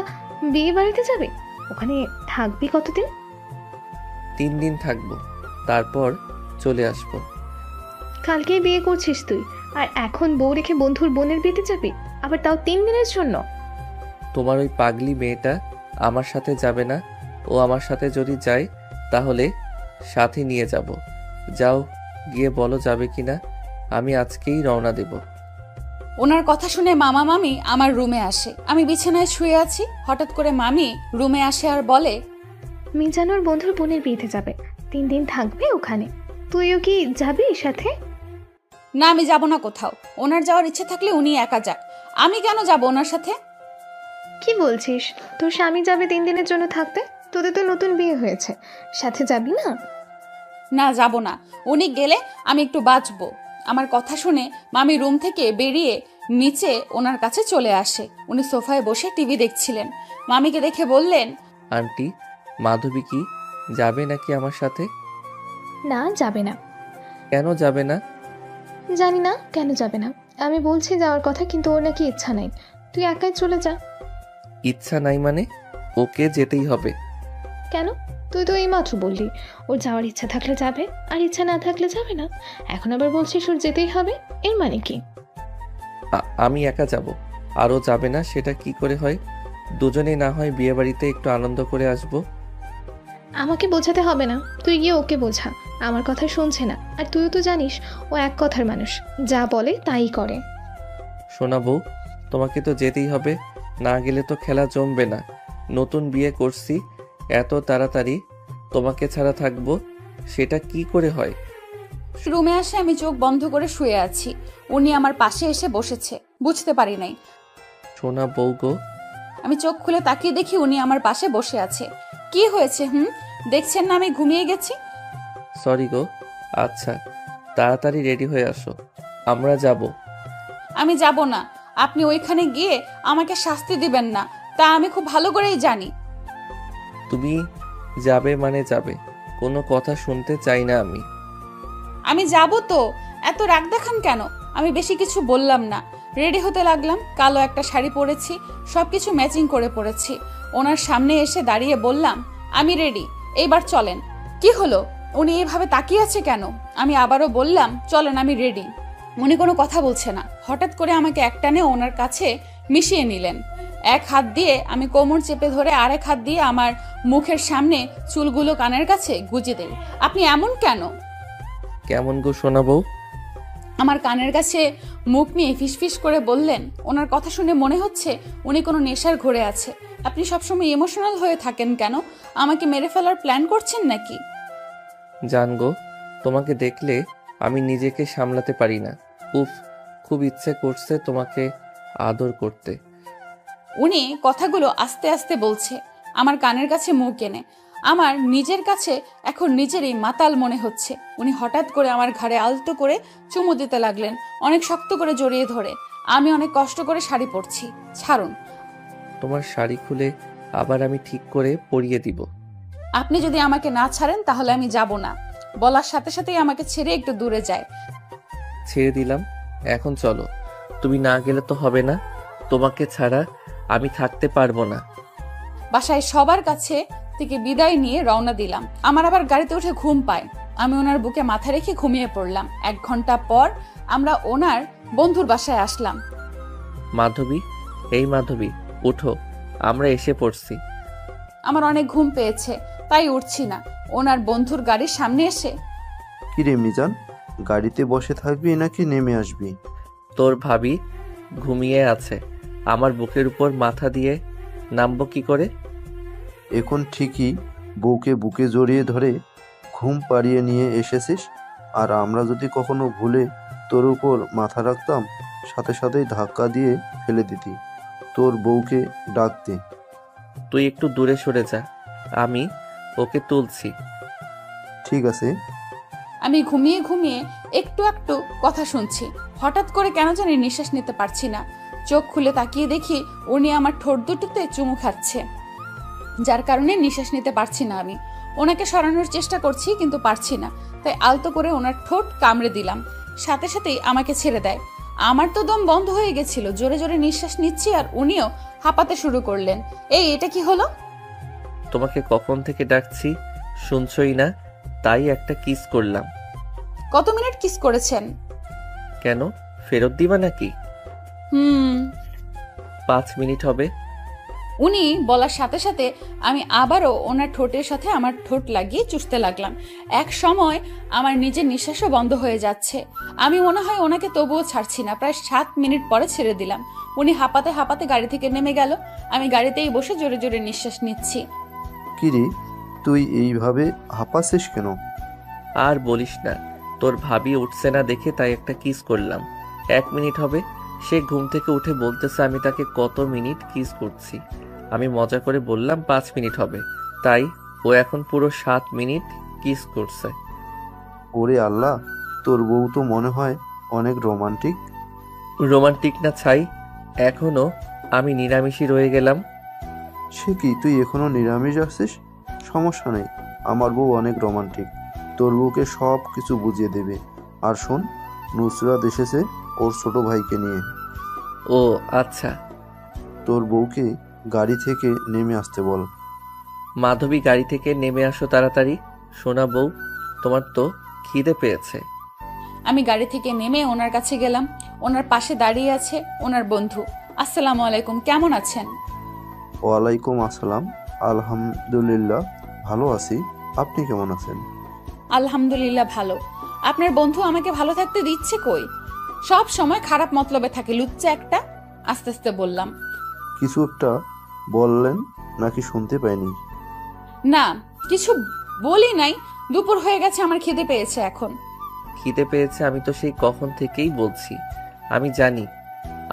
বিয়ে বাড়িতে যাবি? ওখানে থাকবি কতদিন? 3 দিন থাকবো, তারপর চলে আসবো। কালকেই বিয়ে করছিস তুই, আর এখন বউ রেখে বন্ধুর বোনের বিয়েতে যাবি, আবার তাও 3 দিনের জন্য? তোমার ওই পাগলি মেয়েটা আমার সাথে যাবে না। ও আমার সাথে যদি যায় তাহলে সাথে নিয়ে যাব। যাও, গিয়ে বলো যাবে কিনা। আমি আজকেই রওনা দেব। ওনার কথা শুনে মামা মামি আমার রুমে আসে। আমি বিছানায় শুয়ে আছি, হঠাৎ করে মামি রুমে আসে আর বলে, মিজানুর বন্ধুর বোনের বিয়েতে যাবে, 3 দিন থাকবে ওখানে, তুইও কি যাবি সাথে? না, আমি যাব না কোথাও। ওনার যাওয়ার ইচ্ছে থাকলে উনি একা যাক, আমি কেন যাব ওনার সাথে? কি বলছিস? তোর স্বামী যাবে 3 দিনের জন্য থাকতে? তোদের তো নতুন বিয়ে হয়েছে, সাথে যাবি না? না, যাব না। উনি গেলে আমি একটু বাঁচবো। আমার কথা শুনে মামি রুম থেকে বেরিয়ে নিচে ওনার কাছে চলে আসে। উনি সোফায় বসে টিভি দেখছিলেন। মামিকে দেখে বললেন, আন্টি, মাধবী কি যাবে নাকি আমার সাথে? না, যাবে না। কেন যাবে না? জানি না কেন যাবে না। আমি বলছি যাওয়ার কথা, কিন্তু ওর নাকি ইচ্ছা নাই। তুই একাই চলে যা। ইচ্ছা নাই মানে? ওকে যেতেই হবে। কেন? তুই তো এইমাত্র বললি ওর যাওয়ার ইচ্ছা থাকলে যাবে, আর ইচ্ছা না থাকলে যাবে না। এখন আবার বলছিস ওর যেতেই হবে, এর মানে কি? আমি একা যাব, আর ও যাবে না, সেটা কি করে হয়? দুজনেই না হয় বিয়ে বাড়িতে একটু আনন্দ করে আসবো। আমাকে বোঝাতে হবে না, তুই গিয়ে ওকে বোঝা। আমার কথা শুনছে না, আর তুইও তো জানিস ও এক কথার মানুষ, যা বলে তাই করে। শোনা বউ, তোমাকে তো যেতেই হবে, না গেলে তো খেলা জমবে না। নতুন বিয়ে করছি, এত তাড়াতাড়ি তোমাকে ছাড়া থাকবো, সেটা কি করে হয়? রুমে আসে আমি চোখ বন্ধ করে শুয়ে আছি। উনি আমার পাশে এসে বসেছে, বুঝতে পারি নাই। শোনা বউ গো। আমি চোখ খুলে তাকিয়ে দেখি উনি আমার পাশে বসে আছে। কি হয়েছে? দেখছেন না আমি ঘুমিয়ে গেছি? সরি গো। আচ্ছা, তাড়াতাড়ি রেডি হয়ে আসো, আমরা যাব। আমি যাব না। আপনি ওইখানে গিয়ে আমাকে শাস্তি দিবেন না, তা আমি খুব ভালো করেই জানি। তুমি যাবে মানে যাবে, কোনো কথা শুনতে চাই না আমি। আমি যাব তো, এত রাগ দেখান কেন? আমি বেশি কিছু বললাম না, রেডি হতে লাগলাম। কালো একটা শাড়ি পরেছি, সবকিছু ম্যাচিং করে পরেছি। ওনার সামনে এসে দাঁড়িয়ে বললাম, আমি রেডি, এইবার চলেন। কি হলো? উনি এইভাবে তাকিয়ে আছে কেন? আমি আবারও বললাম, চলেন, আমি রেডি। উনি কোনো কথা বলছে না। হঠাৎ করে আমাকে একটানে ওনার কাছে মিশিয়ে নিলেন। এক হাত দিয়ে আমি কোমর চেপে ধরে আরেক হাত দিয়ে আমার মুখের সামনে চুলগুলো কানের কাছে গুজে দেই। আপনি এমন কেন? কেমন গো শোনা বউ? আমার কানের কাছে মুখ নিয়ে ফিসফিস করে বললেন। ওনার কথা শুনে মনে হচ্ছে উনি কোনো নেশার ঘোরে আছে। আপনি সবসময় ইমোশনাল হয়ে থাকেন কেন? আমাকে মেরে ফেলার প্ল্যান করছেন নাকি? জান গো, তোমাকে দেখলে আমি নিজেকে সামলাতে পারি না। উফ, খুব ইচ্ছে করছে তোমাকে আদর করতে। উনি কথাগুলো আস্তে আস্তে বলছে, আমার কানের কাছে মুখ এনে। আমার নিজের কাছে এখন নিজেরই মাতাল মনে হচ্ছে। উনি হঠাৎ করে আমার ঘাড়ে আলতো করে চুমু দিতে লাগলেন, অনেক শক্ত করে জড়িয়ে ধরে। আমি অনেক কষ্ট করে শাড়ি পরছি। ছাড়ুন। তোমার শাড়ি খুলে আবার আমি ঠিক করে পরিয়ে দিব। আপনি যদি আমাকে না ছাড়েন তাহলে আমি যাব না। বলার সাথে সাথেই আমাকে ছেড়ে একটু দূরে যায়। ছেড়ে দিলাম, এখন চলো। তুমি না গেলে তো হবে না, তোমাকে ছাড়া আমি থাকতে পারবো না। বাসায় সবার কাছে থেকে বিদায় নিয়ে রওনা দিলাম। আমার আবার গাড়িতে উঠে ঘুম পায়। আমি ওনার বুকে মাথা রেখে ঘুমিয়ে পড়লাম। 1 ঘন্টা পর আমরা ওনার বন্ধুর বাসায় আসলাম। মাধবী, এই মাধবী, উঠো, আমরা এসে পড়ছি। আমার অনেক ঘুম পেয়েছে, তাই উঠছি না। ওনার বন্ধুর গাড়ির সামনে এসে, কিরে মিজান, গাড়িতে বসে থাকবি নাকি নেমে আসবি? তোর ভাবি ঘুমিয়ে আছে, আমার বুকের উপর মাথা দিয়ে নামবো কি করে? এখন ঠিকই বউকে বুকে জড়িয়ে ধরে ঘুম পাড়িয়ে নিয়ে এসেছিস, আর আমরা যদি কখনো ভুলে তোর উপর মাথা রাখতাম, সাথে সাথেই ধাক্কা দিয়ে ফেলে দিতি। তোর বউকে ডাক দে। তুই একটু দূরে সরে যা, আমি ওকে তুলছি। ঠিক আছে। আমি ঘুমিয়ে ঘুমিয়ে একটু একটু কথা শুনছি। হঠাৎ করে কেন জানি নিঃশ্বাস নিতে পারছি না। চোখ খুলে তাকিয়ে দেখি উনি আমার ঠোঁট দুটোতে চুমু খাচ্ছে, যার কারণে নিঃশ্বাস নিতে পারছি না। আমি ওনাকে সরানোর চেষ্টা করছি কিন্তু পারছি না, তাই আলতো করে ওনার ঠোঁট কামড়ে দিলাম। সাথে সাথেই আমাকে ছেড়ে দেয়। আমার তো দম বন্ধ হয়ে গেছিল, জোরে জোরে নিঃশ্বাস নিচ্ছি আর উনিও হাঁপাতে শুরু করলেন। এটা কি হলো? তোমাকে কখন থেকে ডাকছি, শুনছই না, তাই একটা কিস করলাম। কত মিনিট কিস করেছেন? কেন, ফেরত দিবা নাকি? 5 মিনিট হবে। উনি বলার সাথে সাথে আমি আবারও ওনার ঠোঁটের সাথে আমার ঠোঁট লাগিয়ে চুষতে লাগলাম। এক সময় আমার নিজের নিঃশ্বাসও বন্ধ হয়ে যাচ্ছে। আমি মনে হয় ওনাকে তবুও ছাড়ছি না। প্রায় 7 মিনিট পরে ছেড়ে দিলাম। উনি হাঁপাতে হাঁপাতে গাড়ি থেকে নেমে গেল। আমি গাড়িতেই বসে জোরে জোরে নিঃশ্বাস নিচ্ছি। কিরে, তুই এইভাবে হাঁপাচ্ছিস কেন? আর বলিস না, তোর ভাবি উঠছে না দেখে তাই একটা কিস করলাম। 1 মিনিট হবে। সে ঘুম থেকে উঠে বলতেছে আমি তাকে কত মিনিট কিস করছি। আমি মজা করে বললাম 5 মিনিট হবে, তাই ও এখন পুরো 7 মিনিট কিস করছে। ওরে আল্লাহ, তোর বউ তো মনে হয় অনেক রোমান্টিক। রোমান্টিক না ছাই, এখনো আমি নিরামিষই রয়ে গেলাম। সে কি, তুই এখনো নিরামিষ আছিস? সমস্যা নেই, আমার বউ অনেক রোমান্টিক। তোর বউকে সব কিছু বুঝিয়ে দেবে। আর শোন, নুসরাত এসেছে ওর ছোট ভাইকে নিয়ে। ও আচ্ছা। তোর বউকে গাড়ি থেকে নেমে আসতে বল। মাধবী, গাড়ি থেকে নেমে আসো তাড়াতাড়ি। সোনা বউ, তোমার তো খিদে পেয়েছে। আমি গাড়ি থেকে নেমে ওনার কাছে গেলাম। ওনার পাশে দাঁড়িয়ে আছে ওনার বন্ধু। আসসালামু আলাইকুম, কেমন আছেন? ওয়ালাইকুম আসসালাম। আলহামদুলিল্লাহ ভালো আছি, আপনি কেমন আছেন? আলহামদুলিল্লাহ ভালো। আপনার বন্ধু আমাকে ভালো থাকতে দিচ্ছে কই? সব সময় খারাপ মতলবে থাকে, লুচ্চা একটা। আস্তে আস্তে বললাম। কিছু একটা বললেন নাকি শুনতে পাইনি? না, কিছু বলি নাই। দুপুর হয়ে গেছে, আমার খিদে পেয়েছে এখন। খিদে পেয়েছে আমি তো সেই কখন থেকেই বলছি। আমি জানি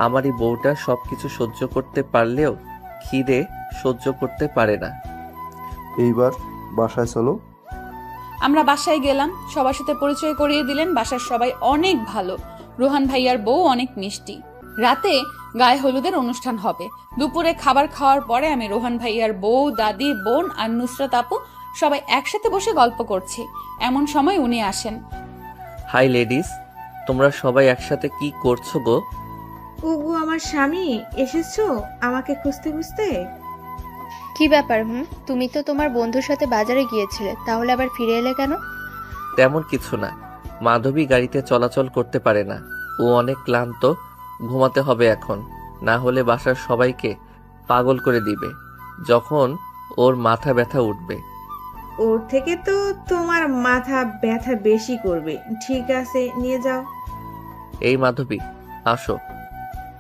আমার এই বউটা সবকিছু সহ্য করতে পারলেও খিদে সহ্য করতে পারে না। এইবার বাসায় চলো। আমরা বাসায় গেলাম। সবার সাথে পরিচয় করিয়ে দিলেন। বাসার সবাই অনেক ভালো। রোহান ভাইয়ার বউ অনেক মিষ্টি। রাতে গায়ে হলুদের অনুষ্ঠান হবে। দুপুরে খাবার খাওয়ার পরে আমি রোহান ভাইয়ার বউ, দাদি, বোন আর নুসরাত আপু সবাই একসাথে বসে গল্প করছি। এমন সময় উনি আসেন। হাই লেডিস, তোমরা সবাই একসাথে কি করছো গো? ওগো আমার স্বামী, এসেছো আমাকে খুঁজতে খুঁজতে? কি ব্যাপার? তুমি তো তোমার বন্ধুর সাথে বাজারে গিয়েছিলে, তাহলে আবার ফিরে এলে কেন? তেমন কিছু না, মাধবী গাড়িতে চলাচল করতে পারে না। ও অনেক ক্লান্ত, ঘুমাতে হবে এখন, না হলে বাসার সবাইকে পাগল করে দিবে যখন ওর মাথা ব্যথা উঠবে। ওর থেকে তো তোমার মাথা ব্যথা বেশি করবে। ঠিক আছে, নিয়ে যাও। এই মাধবী, আসো।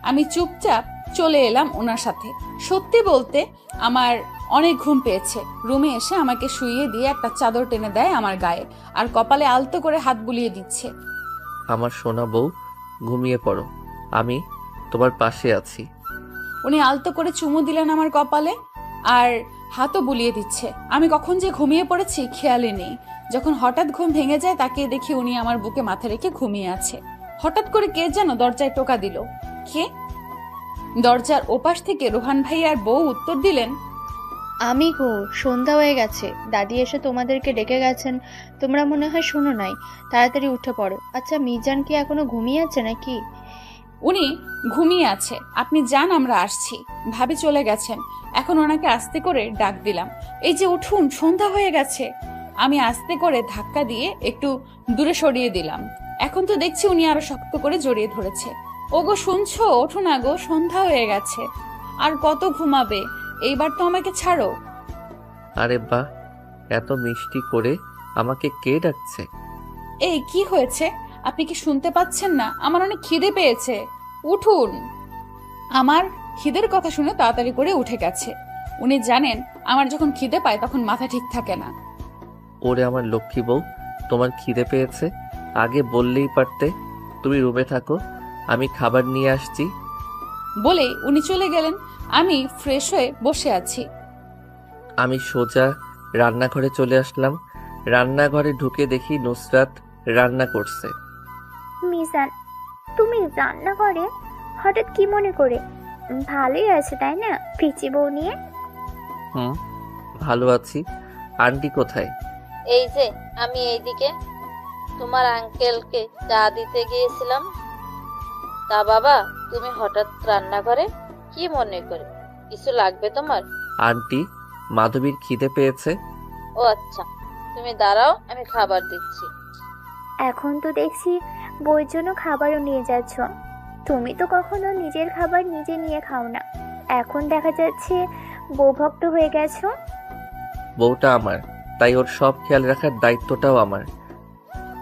আমি চুপচাপ চলে এলাম ওনার সাথে। সত্যি বলতে আমার অনেক ঘুম পেয়েছে। রুমে এসে আমাকে শুইয়ে দিয়ে একটা চাদর টেনে দেয় আমার গায়ে, আর কপালে আলতো করে হাত বুলিয়ে দিচ্ছে। আমার সোনা বউ, ঘুমিয়ে পড়ো, আমি তোমার পাশে আছি। উনি আলতো করে চুমু দিলেন আমার কপালে, আর হাতও বুলিয়ে দিচ্ছে। আমি কখন যে ঘুমিয়ে পড়েছি খেয়ালই নেই। যখন হঠাৎ ঘুম ভেঙে যায়, তাকিয়ে দেখি উনি আমার বুকে মাথা রেখে ঘুমিয়ে আছে। হঠাৎ করে কে যেন দরজায় টোকা দিল। কে? দরজার ওপাশ থেকে রোহান ভাইয়ার বউ উত্তর দিলেন, আমি গো, সন্ধ্যা হয়ে গেছে, দাদি এসে তোমাদেরকে ডেকে গেছেন, তোমরা মনে হয় শোনো নাই, তাড়াতাড়ি উঠে পড়ো। আচ্ছা, মিজান কি এখনো ঘুমিয়ে আছে নাকি? উনি ঘুমিয়ে আছে, আপনি যান, আমরা আসছি। ভাবি চলে গেছেন। এখন ওনাকে আস্তে করে ডাক দিলাম, এই যে উঠুন, সন্ধ্যা হয়ে গেছে। আমি আস্তে করে ধাক্কা দিয়ে একটু দূরে সরিয়ে দিলাম। এখন তো দেখছি উনি আরো শক্ত করে জড়িয়ে ধরেছে। ওগো শুনছো, ওঠো না গো, সন্ধ্যা হয়ে গেছে। আর কত ঘুমাবে? এইবার তো আমাকে ছাড়ো। আরে বাহ, এত মিষ্টি করে আমাকে কে ডাকছে? এই কি হয়েছে? আপনি কি শুনতে পাচ্ছেন না? আমার অনেক খিদে পেয়েছে, উঠুন। আমার খিদের কথা শুনে তাড়াতাড়ি করে উঠে গেছে। উনি জানেন আমার যখন খিদে পায় তখন মাথা ঠিক থাকে না। ওরে আমার লক্ষ্মী বউ, তোমার খিদে পেয়েছে? আগে বললেই পারতে। তুমি রুমে থাকো, আমি খাবার নিয়ে আসছি। বলে উনি চলে গেলেন। আমি ফ্রেশ হয়ে বসে আছি। আমি সোজা রান্নাঘরে চলে আসলাম। রান্নাঘরে ঢুকে দেখি নুসরাত রান্না করছে। মিজান, তুমি রান্না করে হঠাৎ কি মনে করে? ভালোই আছে তাই না পিচি বউ নিয়ে? হুম, ভালো আছি। আন্টি কোথায়? এই যে আমি এইদিকে তোমার আঙ্কেলকে চা দিতে গিয়েছিলাম। তা বাবা, তুমি হঠাৎ রান্নাঘরে কি মনে করে? কিছু লাগবে তোমার? আন্টি, মাধবীর খিদে পেয়েছে। ও আচ্ছা, তুমি দাঁড়াও, আমি খাবার দিচ্ছি। এখন তো দেখছি বউয়ের জন্য খাবারও নিয়ে যাচ্ছ। তুমি তো কখনো নিজের খাবার নিজে নিয়ে খাও না, এখন দেখা যাচ্ছে বউ ভক্ত হয়ে গেছো। বউটা আমার, তাই ওর সব খেয়াল রাখার দায়িত্বটাও আমার।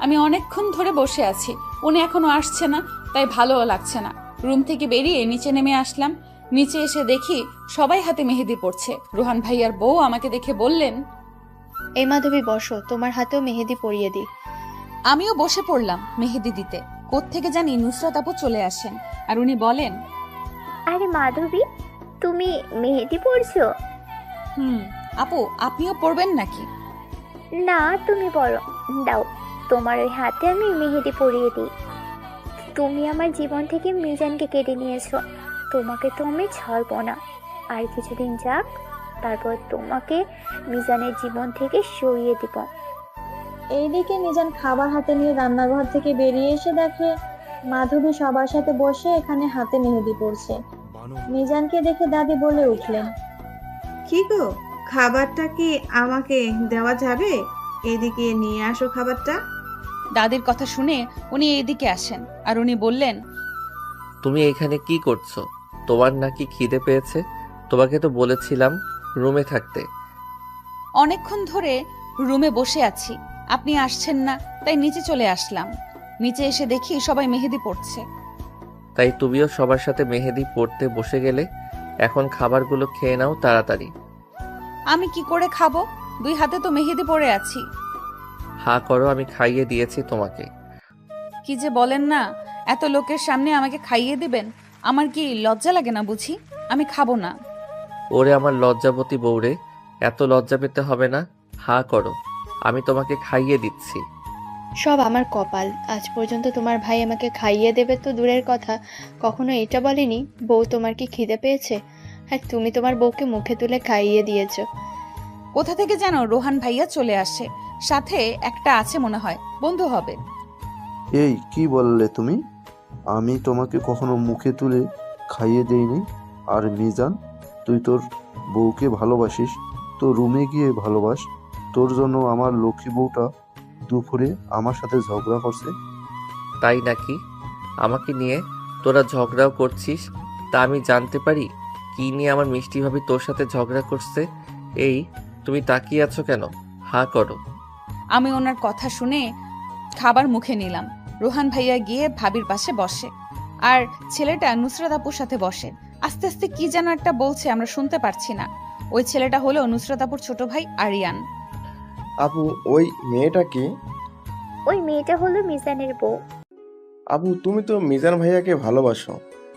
আমি অনেকক্ষণ ধরে বসে আছি, উনি এখনো আসছে না, তাই ভালোও লাগছে না। রুম থেকে বেরিয়ে নিচে নেমে আসলাম। নিচে এসে দেখি সবাই হাতে মেহেদি পড়ছে। রোহান ভাইয়ার বউ আমাকে দেখে বললেন, এই মাধবী বসো, তোমার হাতেও মেহেদি পরিয়ে দিই। আমিও বসে পড়লাম মেহেদি দিতে। কোত্থেকে জানি নুসরাত আপু চলে আসেন, আর উনি বলেন, আরে মাধবী, তুমি মেহেদি পড়ছো? আপু আপনিও পড়বেন নাকি? না, তুমি বলো। দাও, তোমার ওই হাতে আমি মেহেদি পরিয়ে দিই। তুমি আমার জীবন থেকে মিজানকে কেটে নিয়েছো, তোমাকে তো আমি ছাড়বো না। আর কিছুদিন যাক, তারপর তোমাকে মিজানের জীবন থেকে সরিয়ে দিব। এইদিকে মিজান খাবার হাতে নিয়ে রান্নাঘর থেকে বেরিয়ে এসে দেখে মাধবী সবার সাথে বসে এখানে হাতে মেহেদি পড়ছে। মিজানকে দেখে দাদি বলে উঠলেন, কি গো, খাবারটা কি আমাকে দেওয়া যাবে? এদিকে নিয়ে আসো খাবারটা। দাদির কথা শুনে উনি এইদিকে আসেন, আর উনি বললেন, তুমি এখানে কি করছো? তোমার নাকি খিদে পেয়েছে? তোমাকে তো বলেছিলাম রুমে থাকতে। অনেকক্ষণ ধরে রুমে বসে আছি, আপনি আসছেন না, তাই নিচে চলে আসলাম। নিচে এসে দেখি সবাই মেহেদি পড়ছে। তাই তুমিও সবার সাথে মেহেদি পড়তে বসে গেলে। এখন খাবারগুলো খেয়ে নাও তাড়াতাড়ি। আমি কি করে খাবো? 2 হাতে তো মেহেদি পড়ে আছি। হা করো, আমি খাইয়ে দিয়েছি তোমাকে। কি যে বলেন না, এত লোকের সামনে আমাকে খাইয়ে দিবেন? আমার কি লজ্জা লাগে না বুঝি? আমি খাবো না। ওরে আমার লজ্জাবতী বউরে, এত লজ্জা পেতে হবে না। হা করো, আমি তোমাকে খাইয়ে দিচ্ছি। সব আমার কপাল, আজ পর্যন্ত তোমার ভাই আমাকে খাইয়ে দেবে তো দূরের কথা, কখনো এটা বলেনি বউ তোমার কি খিদে পেয়েছে। আর তুমি তোমার বউকে মুখে তুলে খাইয়ে দিয়েছো। কোথা থেকে যেন রোহান ভাইয়া চলে আসে, সাথে একটা আছে মনে হয়, বন্ধু হবে। এই কি বললে তুমি? আমি তোমাকে কখনো মুখে তুলে খাইয়ে দেইনি। আর মিজান, তুই তোর বউকে ভালোবাসিস তো রুমে গিয়ে ভালোবাস। তোর জন্য আমার লক্ষ্মী বউটা দুপুরে আমার সাথে ঝগড়া করছে। তাই নাকি? আমাকে নিয়ে তোরা ঝগড়াও করছিস? তা আমি জানতে পারি কি নিয়ে আমার মিষ্টি ভাবি তোর সাথে ঝগড়া করছে? এই, তুমি তাকিয়ে আছো কেন? হা করো। আমি ওনার কথা শুনে খাবার মুখে নিলাম। রোহান ভাইয়া গিয়ে ভাবির পাশে বসে, আর ছেলেটা নুসরাত আপুর সাথে বসে। আস্তে আস্তে কি যেন একটা বলছে, আমরা শুনতে পারছি না। ওই ছেলেটা হলো নুসরাত আপুর ছোট ভাই আরিয়ান। আপু, ওই মেয়েটা কি? ওই মেয়েটা হলো মিজানের বউ। আপু, তুমি তো মিজান ভাইয়াকে ভালোবাসো,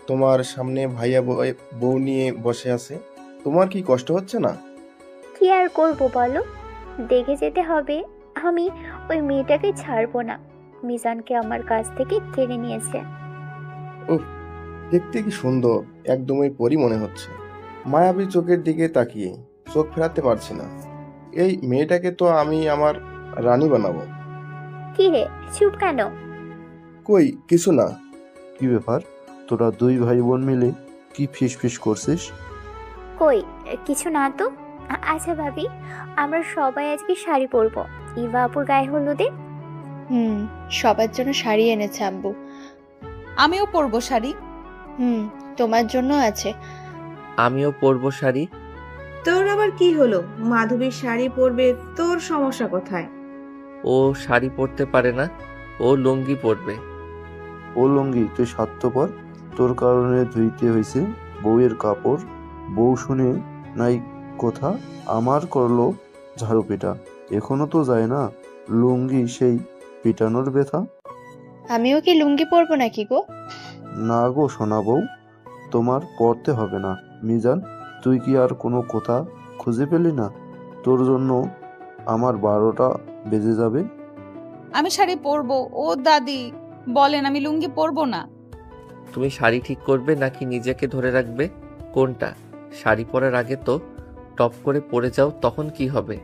তোমার সামনে ভাইয়া বউ নিয়ে বসে আছে, তোমার কি কষ্ট হচ্ছে না? কি আর করবো বলো, দেখে যেতে হবে। আমি ওই মেয়েটাকে ছাড়বো না, মিজানকে আমার কাছ থেকে কেড়ে নিয়েছে। উফ, দেখতে কি সুন্দর, একদমই পরী মনে হচ্ছে। মায়াবী চোখের দিকে তাকিয়ে চোখ ফেরাতে পারছি না। এই মেয়েটাকে তো আমি আমার রানী বানাবো। কি রে, চুপ কেন? কই কিছু না। কি ব্যাপার, তোরা 2 ভাই বোন মিলে কি ফিসফিস করছিস? কই কিছু না তো। আচ্ছা ভাবি, আমরা সবাই আজকে শাড়ি পরবো ইভা আপুর গায়ে হলুদে। সবার জন্য শাড়ি এনেছে আব্বু। আমিও পরবো শাড়ি। তোমার জন্য আছে। আমিও পরবো শাড়ি। তোর আবার কি হলো? মাধবীর শাড়ি পরবে, তোর সমস্যা কোথায়? ও শাড়ি পরতে পারে না, ও লুঙ্গি পরবে। ও লুঙ্গি? তুই স্বার্থপর, তোর কারণে ধুইতে হয়েছে বউয়ের কাপড়। বউ শুনে নাই কথা, আমার করলো ঝাড়ু পিটা। এখনো তো যায় না লুঙ্গি সেই পিটানোর ব্যথা। আমিও কি লুঙ্গি পরবো নাকি গো? না গো সোনা বউ, তোমার পড়তে হবে না। মিজান, তুই কি আর কোনো কথা খুঁজে পেলি না? তোর জন্য আমার 12টা বেজে যাবে। আমি শাড়ি পরবো। ও দাদি, বলেন আমি লুঙ্গি পরবো না। তুমি শাড়ি ঠিক করবে নাকি নিজেকে ধরে রাখবে? কোনটা? শাড়ি পরার আগে তো টপ করে পরে যাও, তখন কি হবে?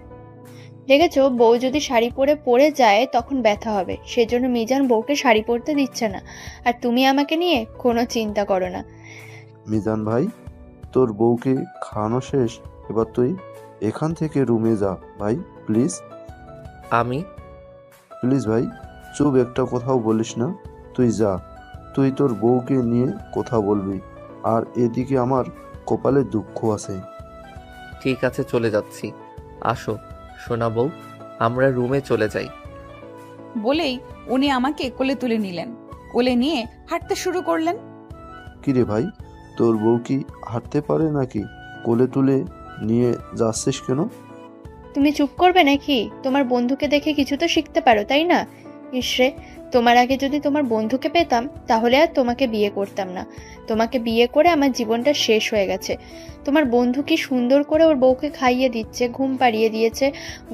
দেখেছো, বউ যদি শাড়ি পরে যায় তখন ব্যথা হবে, সেজন্য মিজান বউকে শাড়ি পরতে দিচ্ছে না। আর তুমি আমাকে নিয়ে কোনো চিন্তা করো না। মিজান ভাই, তোর বউকে খাওয়ানো শেষ, এবার তুই এখান থেকে রুমে যা ভাই, প্লিজ। আমি প্লিজ ভাই, চুপ, একটা কথাও বলিস না। তুই যা, তুই তোর বউকে নিয়ে কথা বলবি। আর এদিকে আমার কপালে দুঃখ আছে। ঠিক আছে, চলে যাচ্ছি। আসো সোনা বউ, আমরা রুমে চলে যাই। বলেই উনি আমাকে কোলে তুলে নিলেন। কোলে নিয়ে হাঁটতে শুরু করলেন। কিরে ভাই, তোর বউ কি হাঁটতে পারে নাকি? কোলে তুলে নিয়ে যাচ্ছিস কেন? তুমি চুপ করবে নাকি? তোমার বন্ধুকে দেখে কিছু তো শিখতে পারো, তাই না? ইসরে, তোমার আগে যদি তোমার বন্ধুকে পেতাম তাহলে আর তোমাকে বিয়ে করতাম না। তোমাকে বিয়ে করে আমার জীবনটা শেষ হয়ে গেছে। তোমার বন্ধু কি সুন্দর করে ওর বউকে খাইয়ে দিচ্ছে, ঘুম পাড়িয়ে দিয়েছে,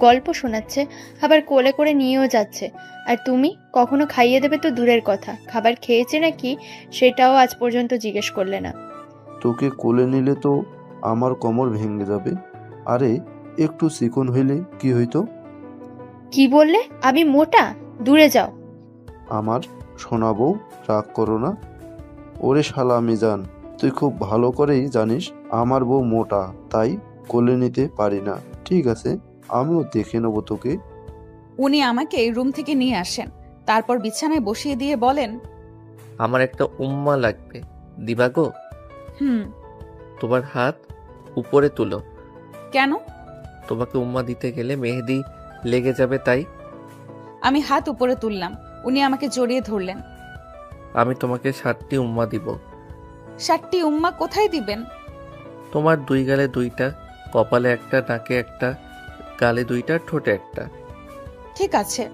গল্প শোনাচ্ছে, আবার কোলে করে নিয়েও যাচ্ছে। আর তুমি কখনো খাইয়ে দেবে তো দূরের কথা, খাবার খেয়েছে নাকি সেটাও আজ পর্যন্ত জিজ্ঞেস করলে না। তোকে কোলে নিলে তো আমার কোমর ভেঙে যাবে। আরে একটু চিকন হইলে কি হইতো? কি বললে? আমি মোটা? দূরে যাও। আমার সোনা বউ, রাগ করো না। ওরে শালা মিজান, তুই খুব ভালো করেই জানিস আমার বউ মোটা, তাই কোলে নিতে পারি না। ঠিক আছে, আমিও দেখে নেবো তোকে। উনি আমাকে রুম থেকে নিয়ে আসেন, তারপর বিছানায় বসিয়ে দিয়ে বলেন, আমার একটা উম্মা লাগবে, দিবা গো? হুম। তোমার হাত উপরে তুলো। কেন? তোমাকে উম্মা দিতে গেলে মেহেদি লেগে যাবে, তাই। আমি হাত উপরে তুললাম। উনি আমাকে জড়িয়ে ধরলেন। আমি তোমাকে 7টি উম্মা দিব। 7টি উম্মা কোথায় দিবেন? তোমার 2 গালে 2টা, কপালে একটা, নাকে একটা, গালে 2টা, ঠোঁটে একটা। ঠিক আছে।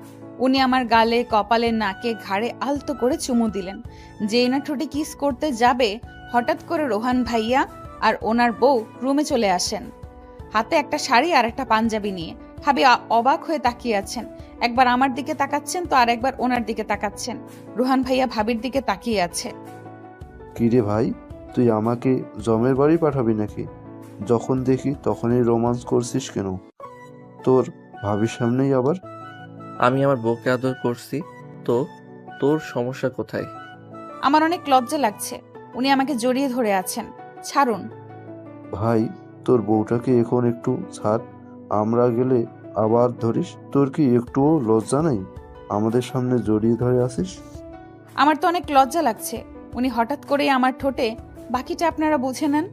উনি আমার গালে, কপালে, নাকে, ঘাড়ে আলতো করে চুমু দিলেন। যেই না ঠোঁটে কিস করতে যাবে, হঠাৎ করে রোহান ভাইয়া আর ওনার বউ রুমে চলে আসেন, হাতে একটা শাড়ি আর একটা পাঞ্জাবি নিয়ে। ভাবি অবাক হয়ে তাকিয়ে আছেন। একবার আমার দিকে তাকাচ্ছেন তো আর একবার ওনার দিকে তাকাচ্ছেন। রোহান ভাইয়া ভাবির দিকে তাকিয়ে আছে। কিরে ভাই, তুই আমাকে জমের বাড়ি পাঠাবি নাকি? যখন দেখি তখনই রোমান্স করছিস কেন? তোর ভাবির সামনেই আবার? আমি আমার বউকে আদর করছি, তো তোর সমস্যা কোথায়? আমার অনেক লজ্জা লাগছে। উনি আমাকে জড়িয়ে ধরে আছেন। ছাড়ুন। ভাই, তোর বউটাকে এখন একটু ছাড়, আমরা গেলে আবার ধরিস। তোর কি একটুও লজ্জা নেই? আমাদের সামনে জড়িয়ে ধরে আসিস। আমার তো অনেক লজ্জা লাগছে। উনি হঠাৎ করেই আমার ঠোঁটে, বাকিটা আপনারা বুঝে নেন।